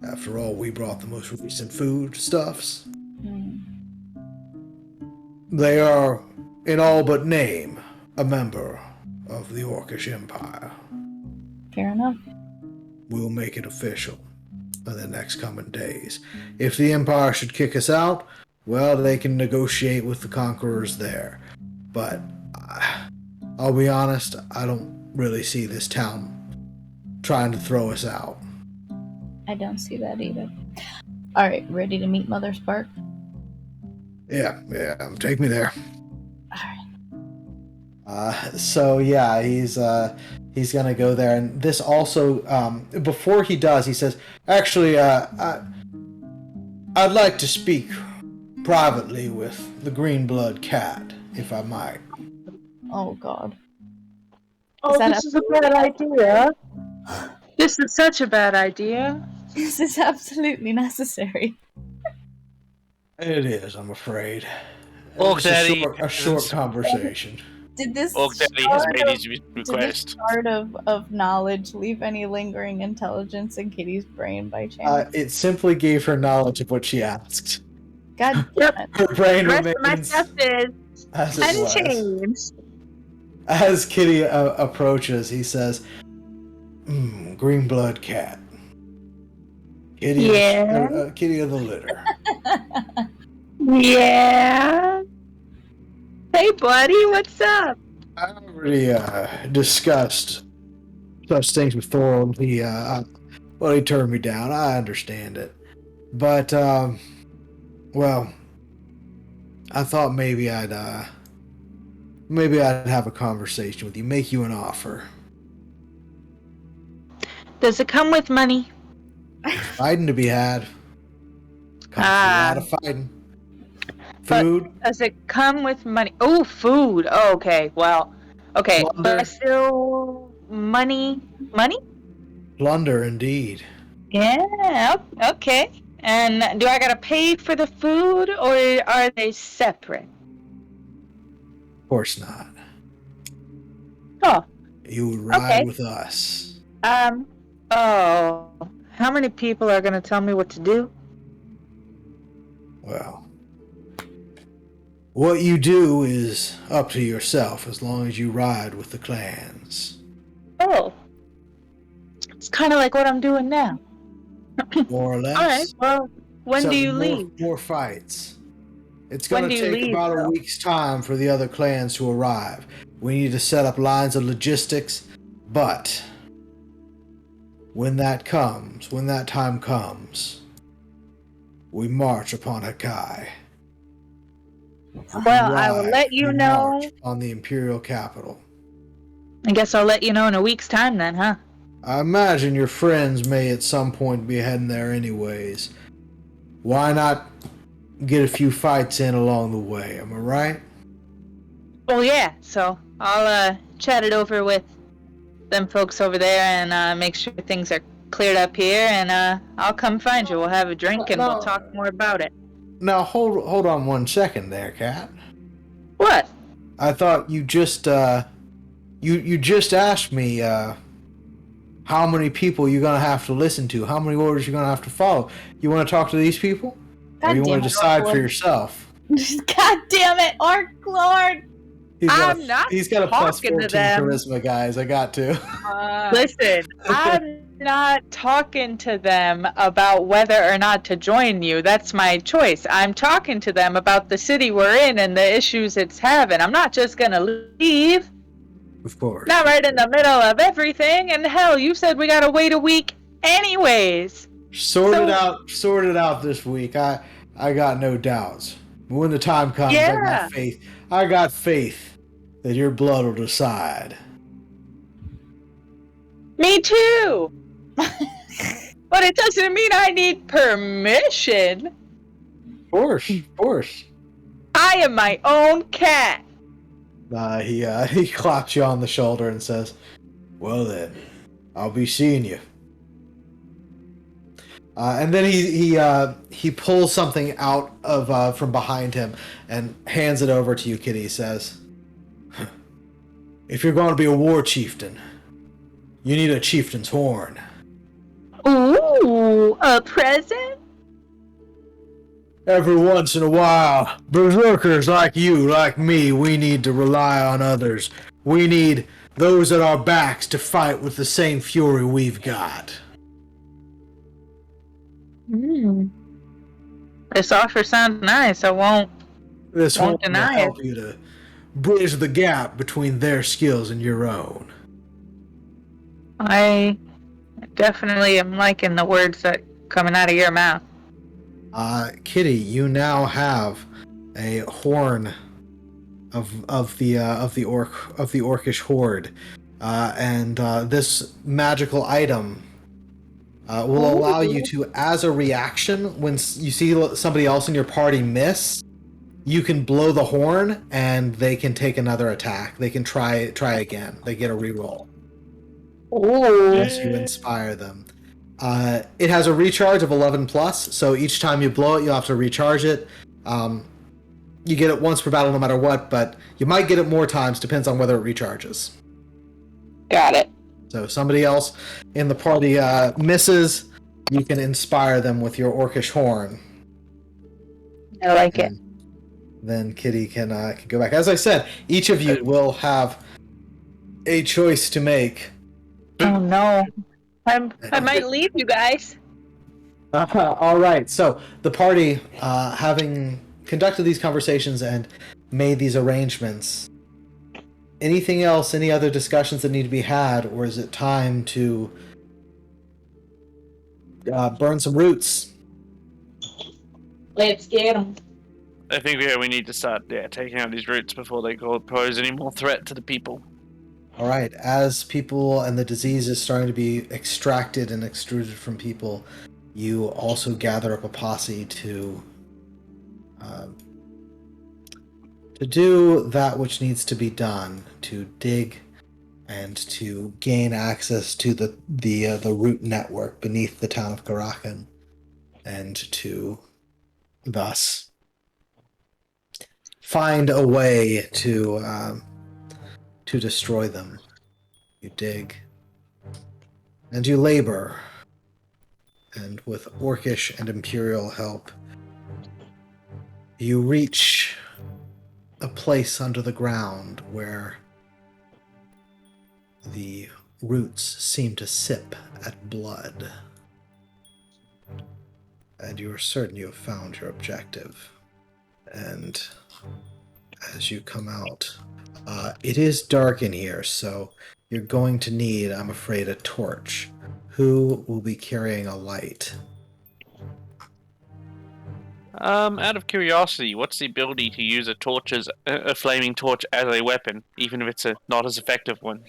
[SPEAKER 1] After all, we brought the most recent food stuffs. They are, in all but name, a member of the Orcish Empire.
[SPEAKER 2] Fair enough.
[SPEAKER 1] We'll make it official in the next coming days. If the Empire should kick us out, well, they can negotiate with the conquerors there. But I'll be honest, I don't really see this town trying to throw us out.
[SPEAKER 2] I don't see that either. Alright, ready to meet Mother Spark?
[SPEAKER 1] Yeah, take me there.
[SPEAKER 2] Alright.
[SPEAKER 1] So yeah, he's gonna go there, and this also, before he does, he says, actually, I'd like to speak privately with the Green Blood Cat, if I might.
[SPEAKER 2] Oh god.
[SPEAKER 4] Oh, this is a bad idea. This is such a bad idea.
[SPEAKER 2] This is absolutely necessary.
[SPEAKER 1] It is, I'm afraid.
[SPEAKER 5] Orc
[SPEAKER 1] It's
[SPEAKER 5] Daddy
[SPEAKER 1] a short conversation.
[SPEAKER 2] Did this
[SPEAKER 5] Orc Daddy has made his request.
[SPEAKER 2] start of knowledge leave any lingering intelligence in Kitty's brain by chance?
[SPEAKER 1] It simply gave her knowledge of what she asked.
[SPEAKER 2] God damn it.
[SPEAKER 1] Her brain
[SPEAKER 4] The rest of my
[SPEAKER 1] remains
[SPEAKER 4] stuff is
[SPEAKER 1] as it was.
[SPEAKER 4] unchanged.
[SPEAKER 1] As Kitty approaches, he says, Green Blood Cat. Kitty,
[SPEAKER 4] Yeah.
[SPEAKER 1] Kitty of the litter.
[SPEAKER 4] Yeah. Hey, buddy, what's up?
[SPEAKER 1] I already discussed such things with Thor. He turned me down. I understand it. But, well, I thought maybe I'd have a conversation with you, make you an offer.
[SPEAKER 4] Does it come with money?
[SPEAKER 1] Fighting to be had. Comes with a lot of fighting. Food.
[SPEAKER 4] Does it come with money? Oh, food. Oh, okay. Well, okay.
[SPEAKER 1] Plunder.
[SPEAKER 4] But still, money. Money?
[SPEAKER 1] Plunder, indeed.
[SPEAKER 4] Yeah. Okay. And do I gotta pay for the food, or are they separate?
[SPEAKER 1] Of course not.
[SPEAKER 4] Oh.
[SPEAKER 1] You would ride
[SPEAKER 4] Okay.
[SPEAKER 1] with us.
[SPEAKER 4] Oh, how many people are gonna tell me what to do?
[SPEAKER 1] Well, what you do is up to yourself as long as you ride with the clans.
[SPEAKER 4] Oh, it's kind of like what I'm doing now.
[SPEAKER 1] More or less.
[SPEAKER 4] All right. Well, when
[SPEAKER 1] Except
[SPEAKER 4] do you
[SPEAKER 1] with
[SPEAKER 4] leave?
[SPEAKER 1] More fights. It's
[SPEAKER 4] When
[SPEAKER 1] going
[SPEAKER 4] do
[SPEAKER 1] to
[SPEAKER 4] you
[SPEAKER 1] take
[SPEAKER 4] leave,
[SPEAKER 1] about a
[SPEAKER 4] though?
[SPEAKER 1] week's time for the other clans to arrive. We need to set up lines of logistics, but when that time comes, we march upon Hakai.
[SPEAKER 4] Well, I will let you know.
[SPEAKER 1] March on the Imperial capital.
[SPEAKER 4] I guess I'll let you know in a week's time then, huh?
[SPEAKER 1] I imagine your friends may at some point be heading there anyways. Why not get a few fights in along the way, am I right?
[SPEAKER 4] Well, yeah, so I'll chat it over with them folks over there and make sure things are cleared up here, and I'll come find you. We'll have a drink and we'll talk more about it.
[SPEAKER 1] Now hold on 1 second there, Cat.
[SPEAKER 4] What?
[SPEAKER 1] I thought you just you just asked me how many people you're gonna have to listen to, how many orders you're gonna have to follow. You want to talk to these people, or you want to decide for yourself?
[SPEAKER 2] God damn it, Orc Lord!
[SPEAKER 1] He's got a plus 14
[SPEAKER 4] to them.
[SPEAKER 1] charisma, guys. I got to.
[SPEAKER 4] Listen, I'm not talking to them about whether or not to join you. That's my choice. I'm talking to them about the city we're in and the issues it's having. I'm not just gonna leave.
[SPEAKER 1] Of course.
[SPEAKER 4] Not right in the middle of everything. And hell, you said we gotta wait a week anyways.
[SPEAKER 1] Sort it out this week. I got no doubts. When the time comes,
[SPEAKER 4] Yeah.
[SPEAKER 1] I got faith that your blood will decide.
[SPEAKER 4] Me too. But it doesn't mean I need permission.
[SPEAKER 1] Of course.
[SPEAKER 4] I am my own cat.
[SPEAKER 1] He claps you on the shoulder and says, "Well then, I'll be seeing you." And then he pulls something out of from behind him and hands it over to you, Kitty. He says, "If you're going to be a war chieftain, you need a chieftain's horn."
[SPEAKER 4] Ooh, a present?
[SPEAKER 1] Every once in a while, berserkers like you, like me, we need to rely on others. We need those at our backs to fight with the same fury we've got.
[SPEAKER 4] This offer sounds nice. I won't
[SPEAKER 1] This
[SPEAKER 4] won't
[SPEAKER 1] horn will
[SPEAKER 4] deny it.
[SPEAKER 1] help you to bridge the gap between their skills and your own.
[SPEAKER 4] I definitely am liking the words that coming out of your mouth.
[SPEAKER 1] Kitty, you now have a horn of the orcish horde, and this magical item will allow you to, as a reaction, when you see somebody else in your party miss, you can blow the horn and they can take another attack. They can try again. They get a reroll. Once you inspire them. It has a recharge of 11 plus, so each time you blow it, you'll have to recharge it. You get it once per battle no matter what, but you might get it more times, depends on whether it recharges.
[SPEAKER 4] Got it.
[SPEAKER 1] So if somebody else in the party misses, you can inspire them with your orcish horn.
[SPEAKER 4] I like it.
[SPEAKER 1] Then Kitty can go back. As I said, each of you will have a choice to make.
[SPEAKER 4] Oh no. I might leave you guys.
[SPEAKER 1] All right. So the party, having conducted these conversations and made these arrangements, anything else? Any other discussions that need to be had, or is it time to burn some roots?
[SPEAKER 4] Let's get them.
[SPEAKER 5] I think we need to start taking out these roots before they pose any more threat to the people.
[SPEAKER 1] All right. As people and the disease is starting to be extracted and extruded from people, you also gather up a posse to do that which needs to be done, to dig and to gain access to the root network beneath the town of Karakan, and to thus find a way to destroy them. You dig, And you labor. And with Orcish and Imperial help, you reach a place under the ground where the roots seem to sip at blood. And you are certain you have found your objective. And as you come out, it is dark in here, so you're going to need, I'm afraid, a torch. Who will be carrying a light?
[SPEAKER 5] Out of curiosity, what's the ability to use a flaming torch as a weapon, even if it's not as effective one?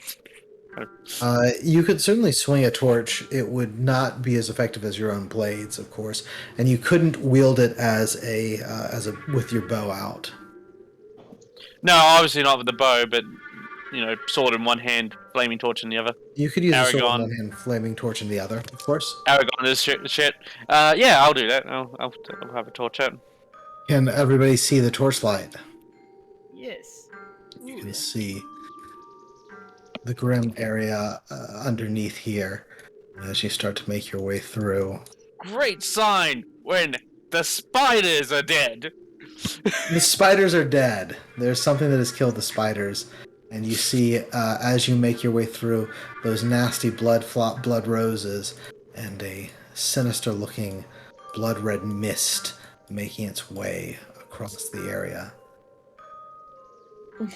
[SPEAKER 1] You could certainly swing a torch. It would not be as effective as your own blades, of course, and you couldn't wield it as a with your bow out.
[SPEAKER 5] No, obviously not with the bow, but sword in one hand, flaming torch in the other.
[SPEAKER 1] You could use a sword in
[SPEAKER 5] Aragon.
[SPEAKER 1] one hand, flaming torch in the other, of course.
[SPEAKER 5] Aragon is shit. Yeah, I'll do that. I'll have a torch out.
[SPEAKER 1] Can everybody see the torchlight?
[SPEAKER 7] Yes.
[SPEAKER 1] You can see the grim area underneath here as you start to make your way through.
[SPEAKER 5] Great sign when the spiders are dead.
[SPEAKER 1] The spiders are dead. There's something that has killed the spiders. And you see, as you make your way through, those nasty blood roses and a sinister-looking blood-red mist making its way across the area.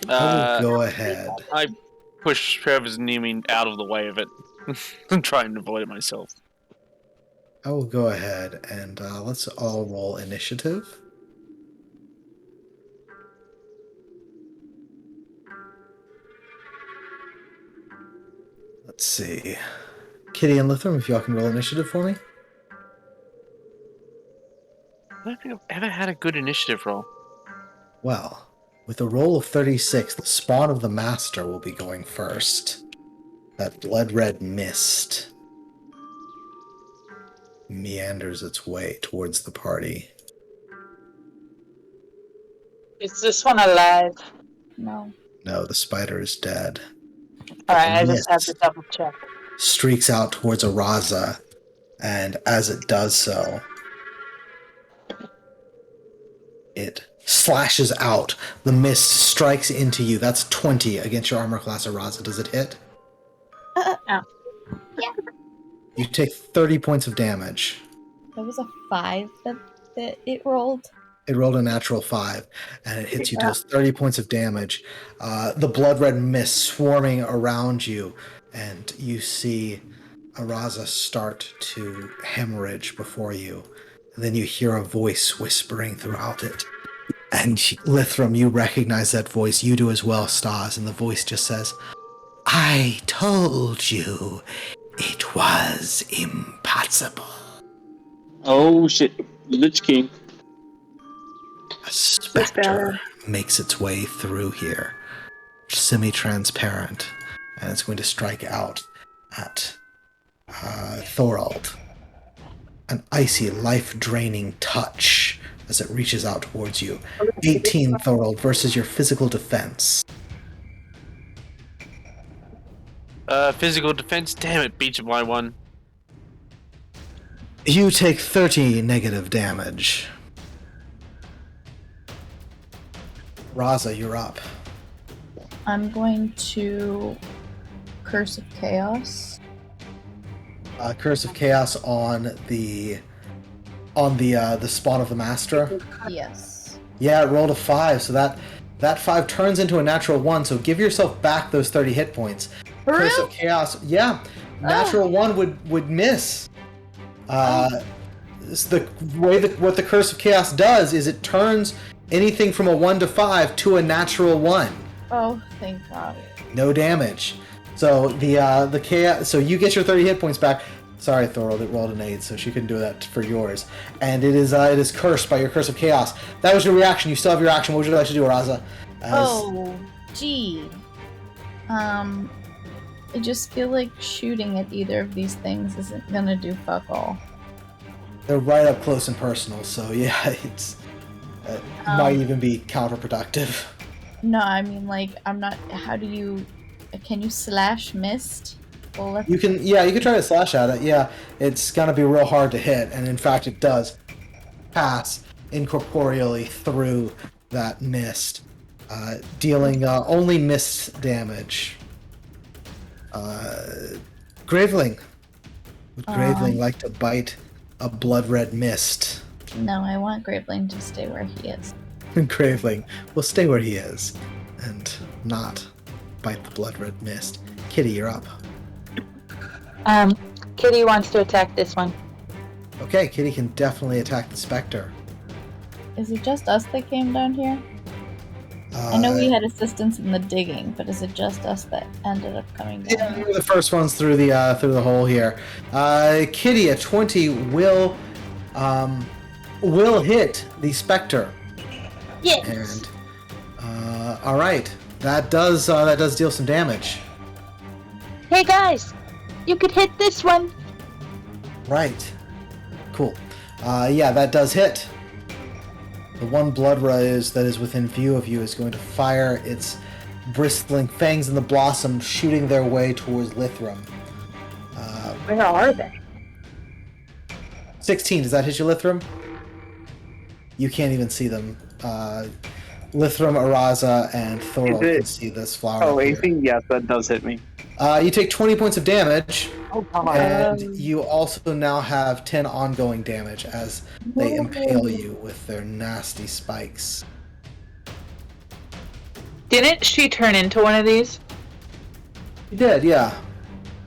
[SPEAKER 1] I will go ahead.
[SPEAKER 5] I push Trevor's Newman out of the way of it. I'm trying to avoid it myself.
[SPEAKER 1] I will go ahead and let's all roll initiative. Let's see. Kitty and Lithram, if y'all can roll initiative for me.
[SPEAKER 5] I don't think I've ever had a good initiative roll.
[SPEAKER 1] Well, with a roll of 36, the spawn of the master will be going first. That blood-red mist meanders its way towards the party.
[SPEAKER 4] Is this one alive?
[SPEAKER 2] No.
[SPEAKER 1] No, the spider is dead.
[SPEAKER 4] Alright, I just have to double check.
[SPEAKER 1] Streaks out towards Araza, and as it does so, it slashes out. The mist strikes into you. That's 20 against your armor class, Araza. Does it hit?
[SPEAKER 2] Yeah.
[SPEAKER 1] You take 30 points of damage.
[SPEAKER 2] That was a 5 that it rolled.
[SPEAKER 1] It rolled a natural 5, and it hits you, deals 30 points of damage. The blood-red mist swarming around you, and you see Araza start to hemorrhage before you. And then you hear a voice whispering throughout it. And Lithram, you recognize that voice. You do as well, Stas. And the voice just says, "I told you it was impossible."
[SPEAKER 3] Oh shit, Lich King.
[SPEAKER 1] A specter makes its way through here, semi-transparent, and it's going to strike out at Thorald. An icy, life-draining touch as it reaches out towards you. 18, Thorald, versus your physical defense.
[SPEAKER 5] Physical defense, damn it, beats by 1.
[SPEAKER 1] You take 30 negative damage. Raza, you're up.
[SPEAKER 2] I'm going to Curse of Chaos.
[SPEAKER 1] Curse of Chaos on the spawn of the master.
[SPEAKER 2] Yes.
[SPEAKER 1] Yeah, it rolled a 5, so that 5 turns into a natural 1. So give yourself back those 30 hit points.
[SPEAKER 2] For
[SPEAKER 1] Curse
[SPEAKER 2] real?
[SPEAKER 1] of Chaos, yeah, natural 1 would miss. It's the way that what the Curse of Chaos does is it turns anything from a 1 to 5 to a natural 1.
[SPEAKER 2] Oh, thank God.
[SPEAKER 1] No damage. So the chaos. So you get your 30 hit points back. Sorry, Thorald, it rolled an 8, so she couldn't do that for yours. And it is cursed by your Curse of Chaos. That was your reaction. You still have your action. What would you like to do, Raza?
[SPEAKER 2] Oh, gee. I just feel like shooting at either of these things isn't gonna do fuck all.
[SPEAKER 1] They're right up close and personal, so yeah, it might even be counterproductive.
[SPEAKER 2] No, I mean, like, I'm not. How do you. Can you slash mist? Well, let's...
[SPEAKER 1] You can try to slash at it. Yeah, it's gonna be real hard to hit, and in fact, it does pass incorporeally through that mist, dealing only mist damage. Graveling. Would Graveling like to bite a blood-red mist?
[SPEAKER 2] No, I want Graveling to stay where he is.
[SPEAKER 1] Graveling will stay where he is and not bite the blood-red mist. Kitty, you're up.
[SPEAKER 4] Kitty wants to attack this one.
[SPEAKER 1] Okay, Kitty can definitely attack the Spectre.
[SPEAKER 2] Is it just us that came down here? I know we had assistance in the digging, but is it just us that ended up coming down?
[SPEAKER 1] Yeah, we were the first ones through the hole here. Kitty, a 20 will hit the Spectre.
[SPEAKER 2] Yes.
[SPEAKER 1] And all right, that does deal some damage.
[SPEAKER 4] Hey guys, you could hit this one.
[SPEAKER 1] Right. Cool. Yeah, that does hit. The one blood rose that is within view of you is going to fire its bristling fangs in the blossom, shooting their way towards Lithrum.
[SPEAKER 4] Where are they?
[SPEAKER 1] 16, does that hit you, Lithrum? You can't even see them. Lithrum, Araza, and Thorol can see this flower.
[SPEAKER 6] Oh, 18? Yes, that does hit me.
[SPEAKER 1] You take 20 points of damage.
[SPEAKER 6] Oh, come on.
[SPEAKER 1] And you also now have 10 ongoing damage as they impale you with their nasty spikes.
[SPEAKER 4] Didn't she turn into one of these?
[SPEAKER 1] You did, yeah.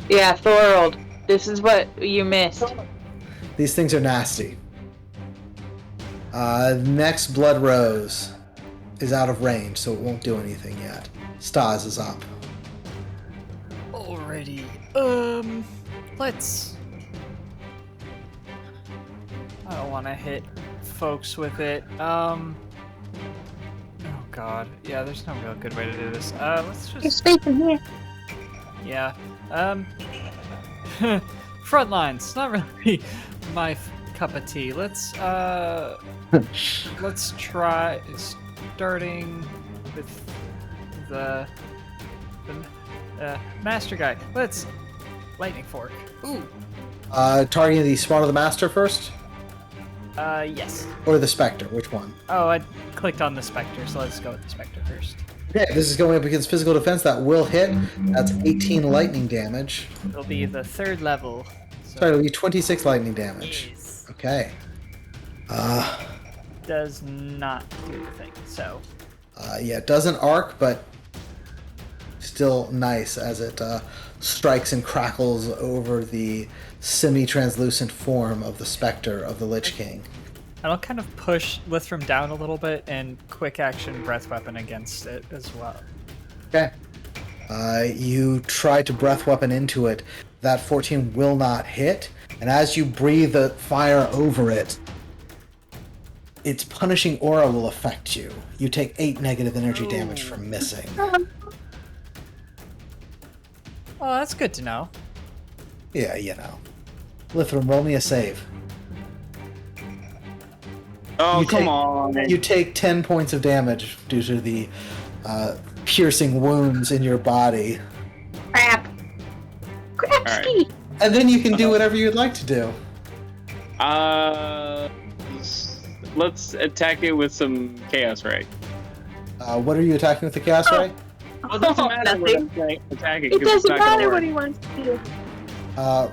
[SPEAKER 4] Yeah, Thorold. This is what you missed.
[SPEAKER 1] These things are nasty. Next Blood Rose is out of range, so it won't do anything yet. Stas is up.
[SPEAKER 7] Alrighty. Let's... I don't want to hit folks with it. Oh god. Yeah, there's no real good way to do this. Let's just...
[SPEAKER 4] You're speaking here.
[SPEAKER 7] Yeah. Front lines. Not really my cup of tea. Let's try starting with the master guy. Let's lightning fork. Ooh.
[SPEAKER 1] Targeting the spawn of the master first?
[SPEAKER 7] Yes.
[SPEAKER 1] Or the Spectre? Which one?
[SPEAKER 7] Oh, I clicked on the Spectre, so let's go with the Spectre first.
[SPEAKER 1] Okay, this is going up against physical defense. That will hit. That's 18 lightning damage.
[SPEAKER 7] It'll be the 3rd level. So
[SPEAKER 1] Sorry, it'll be 26 lightning damage.
[SPEAKER 7] yes.
[SPEAKER 1] Okay.
[SPEAKER 7] Does not do the thing, so...
[SPEAKER 1] Yeah, it doesn't arc, but still nice as it strikes and crackles over the semi-translucent form of the Spectre of the Lich King.
[SPEAKER 7] And I'll kind of push Lithrum down a little bit and quick action breath weapon against it as well.
[SPEAKER 1] Okay. You try to breath weapon into it. That 14 will not hit, and as you breathe the fire over it, its punishing aura will affect you. You take 8 negative energy damage from missing.
[SPEAKER 7] Oh, that's good to know.
[SPEAKER 1] Yeah, you know. Lithrum, roll me a save.
[SPEAKER 3] Oh,
[SPEAKER 1] You
[SPEAKER 3] come
[SPEAKER 1] take-
[SPEAKER 3] on.
[SPEAKER 1] You take 10 points of damage due to the piercing wounds in your body.
[SPEAKER 4] Crap. Crapski.
[SPEAKER 1] And then you can do whatever you'd like to do.
[SPEAKER 3] Let's attack it with some Chaos Ray.
[SPEAKER 1] What are you attacking with the Chaos Ray?
[SPEAKER 3] Well, it doesn't matter
[SPEAKER 4] nothing.
[SPEAKER 3] what I attack it.
[SPEAKER 4] It
[SPEAKER 3] 'cause it's
[SPEAKER 4] doesn't
[SPEAKER 3] not gonna
[SPEAKER 4] matter
[SPEAKER 3] work.
[SPEAKER 4] what he wants to do.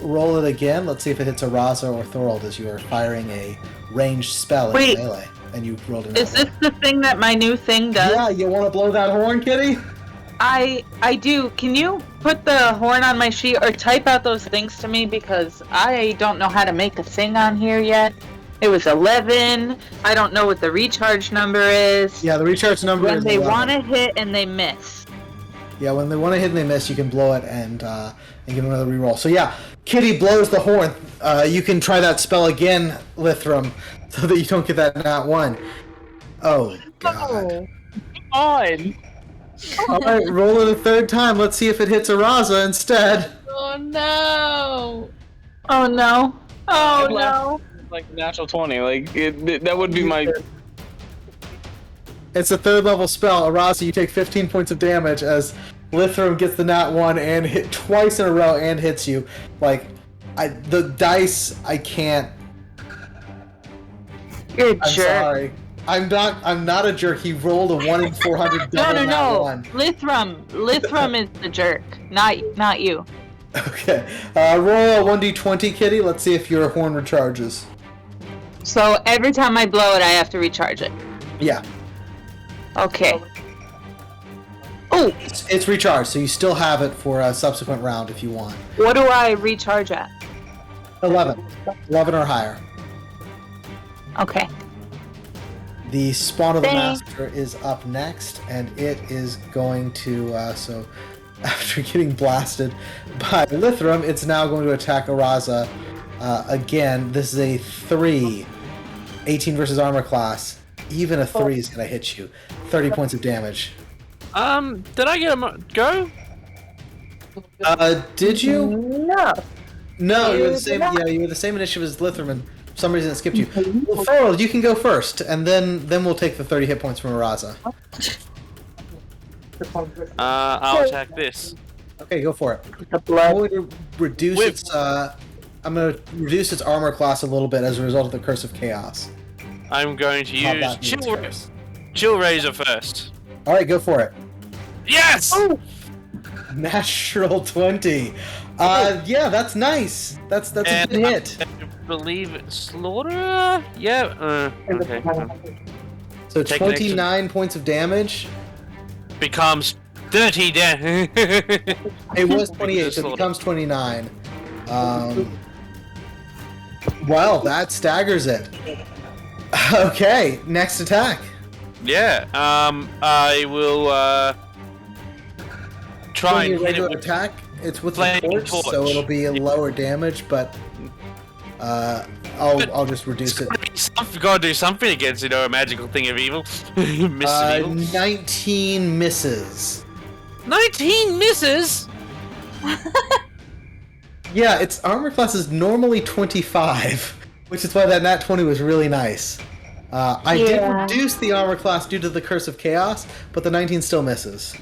[SPEAKER 1] Roll it again. Let's see if it hits Araza or Thorold as you are firing a ranged spell in
[SPEAKER 4] Wait.
[SPEAKER 1] melee. And you rolled an
[SPEAKER 4] Is this the thing that my new thing does?
[SPEAKER 1] Yeah, you want to blow that horn, Kitty?
[SPEAKER 4] I do. Can you put the horn on my sheet or type out those things to me, because I don't know how to make a thing on here yet. It was 11. I don't know what the recharge number is.
[SPEAKER 1] Yeah, the recharge number
[SPEAKER 4] When
[SPEAKER 1] is
[SPEAKER 4] they
[SPEAKER 1] 11.
[SPEAKER 4] want to hit and they miss.
[SPEAKER 1] Yeah, when they want to hit and they miss, you can blow it and give them another reroll. So yeah, Kitty blows the horn. You can try that spell again, Lithrum, so that you don't get that nat 1. Oh, God.
[SPEAKER 6] On.
[SPEAKER 1] Alright, roll it a 3rd time. Let's see if it hits Araza instead.
[SPEAKER 2] Oh no!
[SPEAKER 4] Oh no. Oh no.
[SPEAKER 6] Like natural 20. Like that would be my.
[SPEAKER 1] It's a 3rd level spell. Araza, you take 15 points of damage as Lithrum gets the nat 1 and hit twice in a row and hits you. Like, the dice, I can't.
[SPEAKER 4] You're a
[SPEAKER 1] I'm
[SPEAKER 4] jerk.
[SPEAKER 1] sorry. I'm not a jerk. He rolled a 1 in 400 double nat 1.
[SPEAKER 4] Lithrum is the jerk, not you.
[SPEAKER 1] Okay. Roll a 1d20, Kitty. Let's see if your horn recharges.
[SPEAKER 4] So every time I blow it, I have to recharge it.
[SPEAKER 1] Yeah.
[SPEAKER 4] Okay. Oh,
[SPEAKER 1] It's recharged, so you still have it for a subsequent round if you want.
[SPEAKER 4] what do I recharge at?
[SPEAKER 1] 11. 11 or higher.
[SPEAKER 4] Okay.
[SPEAKER 1] The Spawn of the
[SPEAKER 4] Dang.
[SPEAKER 1] Master is up next, and it is going to, so after getting blasted by Lithrum, it's now going to attack Araza again. This is a 3. 18 versus armor class. Even a 3 is going to hit you. 30 points of damage.
[SPEAKER 5] Did I get a go?
[SPEAKER 1] Did you?
[SPEAKER 4] No.
[SPEAKER 1] No, you were the same. Yeah, you were the same initiative as Lithrum, and for some reason it skipped you. Well, Farrell, you can go first, and then we'll take the 30 hit points from Araza.
[SPEAKER 5] I'll attack this.
[SPEAKER 1] Okay, go for it.
[SPEAKER 4] The
[SPEAKER 1] I'm
[SPEAKER 4] blood.
[SPEAKER 1] going to reduce its. I'm going to reduce its armor class a little bit as a result of the Curse of Chaos.
[SPEAKER 5] I'm going to
[SPEAKER 1] Pop
[SPEAKER 5] use
[SPEAKER 1] that means first.
[SPEAKER 5] chill razor first.
[SPEAKER 1] All right, go for it.
[SPEAKER 5] Yes.
[SPEAKER 4] Oh,
[SPEAKER 1] Natural 20. Yeah, that's nice. That's a
[SPEAKER 5] And
[SPEAKER 1] good hit.
[SPEAKER 5] I believe it's slaughter. Yeah. Okay.
[SPEAKER 1] So
[SPEAKER 5] take an
[SPEAKER 1] 29 points of damage.
[SPEAKER 5] Becomes 30 damage.
[SPEAKER 1] It was 28, so it becomes 29. Well, that staggers it. Okay, next attack.
[SPEAKER 5] Yeah. I will try and hit it
[SPEAKER 1] regular
[SPEAKER 5] with
[SPEAKER 1] attack. It's with the
[SPEAKER 5] flaming
[SPEAKER 1] torch, so
[SPEAKER 5] torch.
[SPEAKER 1] it'll be a lower damage, but I'll just reduce it.
[SPEAKER 5] I've got to do something against, a magical thing of evil. Miss of evil.
[SPEAKER 1] 19 misses.
[SPEAKER 5] 19 misses?
[SPEAKER 1] Yeah, its armor class is normally 25, which is why that nat 20 was really nice. I did reduce the armor class due to the Curse of Chaos, but the 19 still misses.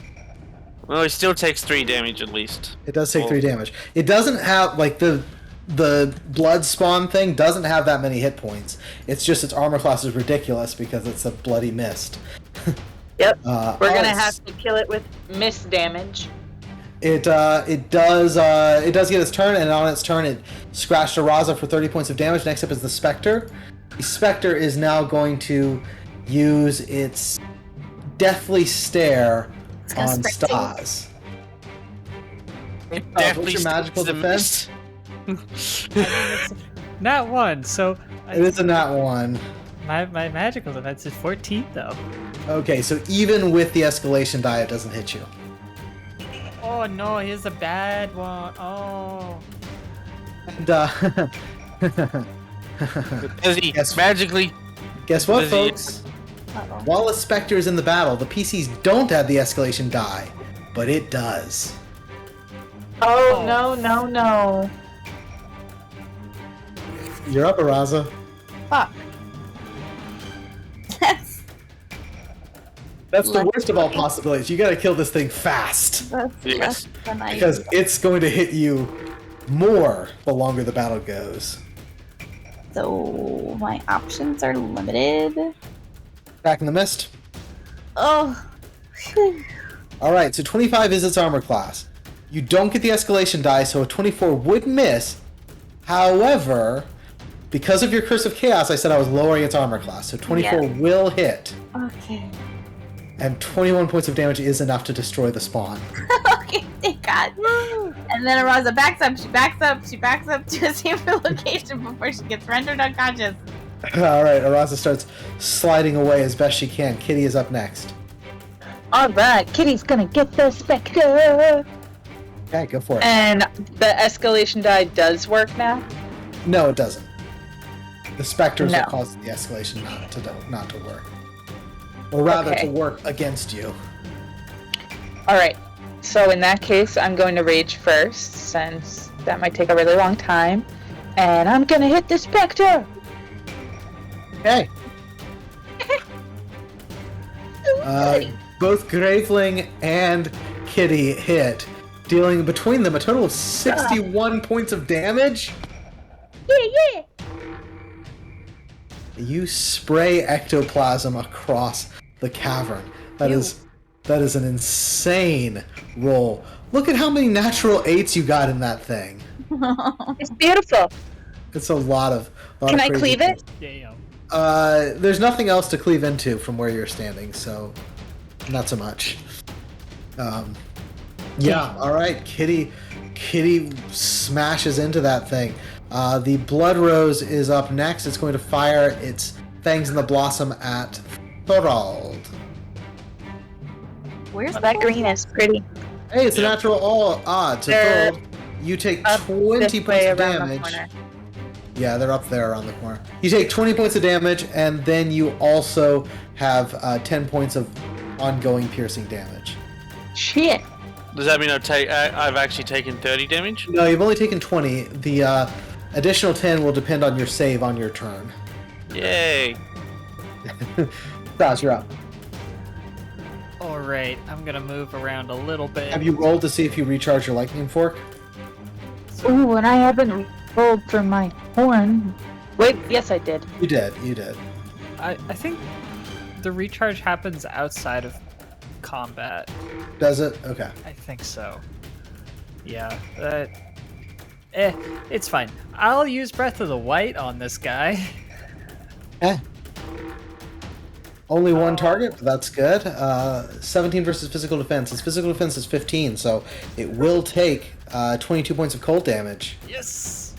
[SPEAKER 5] Well, it still takes 3 damage at least.
[SPEAKER 1] It does take 3 damage. It doesn't have, like, the blood spawn thing doesn't have that many hit points. It's just its armor class is ridiculous because it's a bloody mist.
[SPEAKER 4] Yep. We're gonna have to kill it with mist damage.
[SPEAKER 1] It does get its turn, and on its turn it scratched Araza for 30 points of damage. Next up is the Spectre. The Spectre is now going to use its Deathly Stare on Stas. What's your magical defense?
[SPEAKER 7] Nat 1, so
[SPEAKER 1] It is a nat 1.
[SPEAKER 7] my magical defense is 14 though.
[SPEAKER 1] Okay, so even with the escalation die, it doesn't hit you.
[SPEAKER 7] Oh no, here's a bad one. Oh.
[SPEAKER 1] And,
[SPEAKER 5] Does he
[SPEAKER 1] Yes.
[SPEAKER 5] magically?
[SPEAKER 1] guess what,
[SPEAKER 5] Does he-
[SPEAKER 1] folks? While a Spectre is in the battle, the PCs don't have the escalation die, but it does.
[SPEAKER 4] Oh, no.
[SPEAKER 1] You're up, Araza.
[SPEAKER 2] Fuck.
[SPEAKER 1] That's the worst of all possibilities. You gotta kill this thing fast,
[SPEAKER 2] That's
[SPEAKER 5] Yes.
[SPEAKER 2] less than I
[SPEAKER 1] because it's going to hit you more the longer the battle goes.
[SPEAKER 2] So my options are limited.
[SPEAKER 1] Back in the mist.
[SPEAKER 2] Oh.
[SPEAKER 1] Alright, so 25 is its armor class. You don't get the escalation die, so a 24 would miss. However, because of your Curse of Chaos, I said I was lowering its armor class, so 24 will hit.
[SPEAKER 2] Okay.
[SPEAKER 1] And 21 points of damage is enough to destroy the spawn.
[SPEAKER 2] Okay, thank God. And then Araza backs up to a safer location before she gets rendered unconscious.
[SPEAKER 1] Alright, Araza starts sliding away as best she can. Kitty is up next.
[SPEAKER 4] Alright, Kitty's gonna get the Spectre!
[SPEAKER 1] Okay, go for it.
[SPEAKER 4] And the escalation die does work now?
[SPEAKER 1] No, it doesn't. The Spectre is
[SPEAKER 4] No.
[SPEAKER 1] what causes the escalation not to work. Or rather,
[SPEAKER 4] Okay.
[SPEAKER 1] to work against you.
[SPEAKER 4] Alright, so in that case, I'm going to rage first, since that might take a really long time. And I'm gonna hit the Spectre!
[SPEAKER 1] Okay. Both Graveling and Kitty hit, dealing between them a total of 61 points of damage.
[SPEAKER 4] Yeah.
[SPEAKER 1] You spray ectoplasm across the cavern. That is an insane roll. Look at how many natural 8s you got in that thing.
[SPEAKER 4] It's beautiful.
[SPEAKER 1] It's a lot of.
[SPEAKER 4] Can I cleave it?
[SPEAKER 7] Damn.
[SPEAKER 1] There's nothing else to cleave into from where you're standing, so not so much. Yeah. All right. Kitty smashes into that thing. The Blood Rose is up next. It's going to fire its fangs in the blossom at Thorald.
[SPEAKER 2] Where's
[SPEAKER 4] that green is pretty.
[SPEAKER 1] Hey, it's a natural all odds. So Thorald, you take 20 points of damage. Yeah, they're up there around the corner. You take 20 points of damage, and then you also have 10 points of ongoing piercing damage.
[SPEAKER 4] Shit.
[SPEAKER 5] Does that mean I've actually taken 30 damage?
[SPEAKER 1] No, you've only taken 20. The additional 10 will depend on your save on your turn.
[SPEAKER 5] Yay!
[SPEAKER 1] Stas, you're up.
[SPEAKER 7] Alright, I'm gonna move around a little bit.
[SPEAKER 1] Have you rolled to see if you recharge your lightning fork?
[SPEAKER 4] Ooh, and I haven't rolled for my horn. Wait, yes I did.
[SPEAKER 1] You did.
[SPEAKER 7] I think the recharge happens outside of combat.
[SPEAKER 1] Does it? Okay.
[SPEAKER 7] I think so. Yeah. It's fine. I'll use Breath of the White on this guy.
[SPEAKER 1] Only one target, but that's good. 17 versus physical defense. His physical defense is 15, so it will take 22 points of cold damage.
[SPEAKER 7] Yes!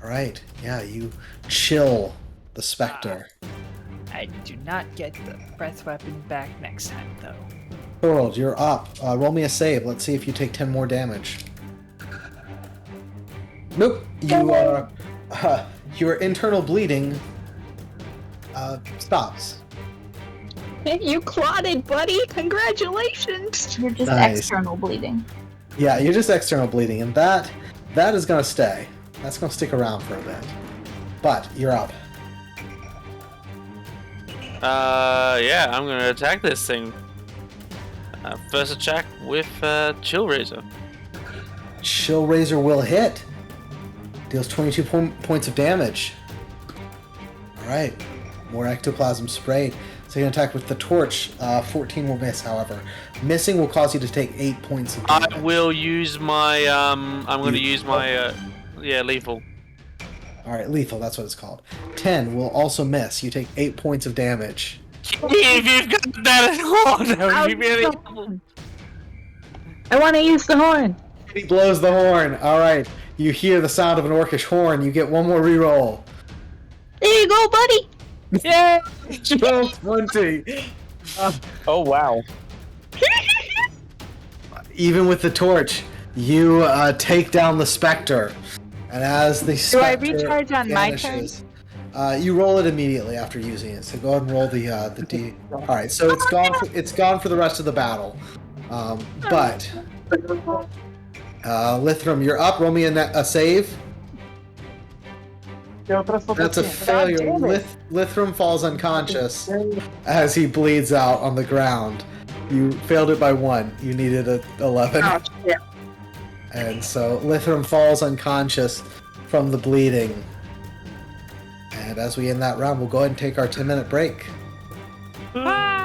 [SPEAKER 1] Alright, yeah, you chill the Spectre.
[SPEAKER 7] I do not get the breath weapon back next time, though.
[SPEAKER 1] Thorald, you're up. Roll me a save. Let's see if you take 10 more damage. Nope. Your internal bleeding stops.
[SPEAKER 4] You clotted, buddy! Congratulations!
[SPEAKER 2] You're just
[SPEAKER 1] Nice.
[SPEAKER 2] external bleeding.
[SPEAKER 1] Yeah, you're just external bleeding, and that is gonna stay. That's gonna stick around for a bit. But you're up.
[SPEAKER 5] Yeah, I'm gonna attack this thing. First attack with Chill Razor.
[SPEAKER 1] Chill Razor will hit. Deals 22 points of damage. Alright. More ectoplasm sprayed. Second attack with the torch. 14 will miss, however. Missing will cause you to take 8 points of damage.
[SPEAKER 5] I will use my I'm gonna use my lethal.
[SPEAKER 1] Alright, lethal, that's what it's called. 10 will also miss. You take 8 points of damage.
[SPEAKER 5] If you've got that at all, that would be really helpful.
[SPEAKER 4] I want to use the horn!
[SPEAKER 1] He blows the horn. Alright. You hear the sound of an orcish horn. You get one more reroll.
[SPEAKER 4] There you go, buddy!
[SPEAKER 1] Yeah! 20.
[SPEAKER 6] Oh wow.
[SPEAKER 1] Even with the torch, you take down the Spectre. And as the Spectre
[SPEAKER 4] Do I recharge on
[SPEAKER 1] vanishes, you roll it immediately after using it. So go ahead and roll the D. All right, so it's gone for the rest of the battle. But Lithrum, you're up. Roll me a save. That's a failure. Lithrum falls unconscious as he bleeds out on the ground. You failed it by 1. You needed a 11.
[SPEAKER 4] Oh, shit.
[SPEAKER 1] And so Lithrum falls unconscious from the bleeding. And as we end that round, we'll go ahead and take our 10-minute break.
[SPEAKER 7] Ah!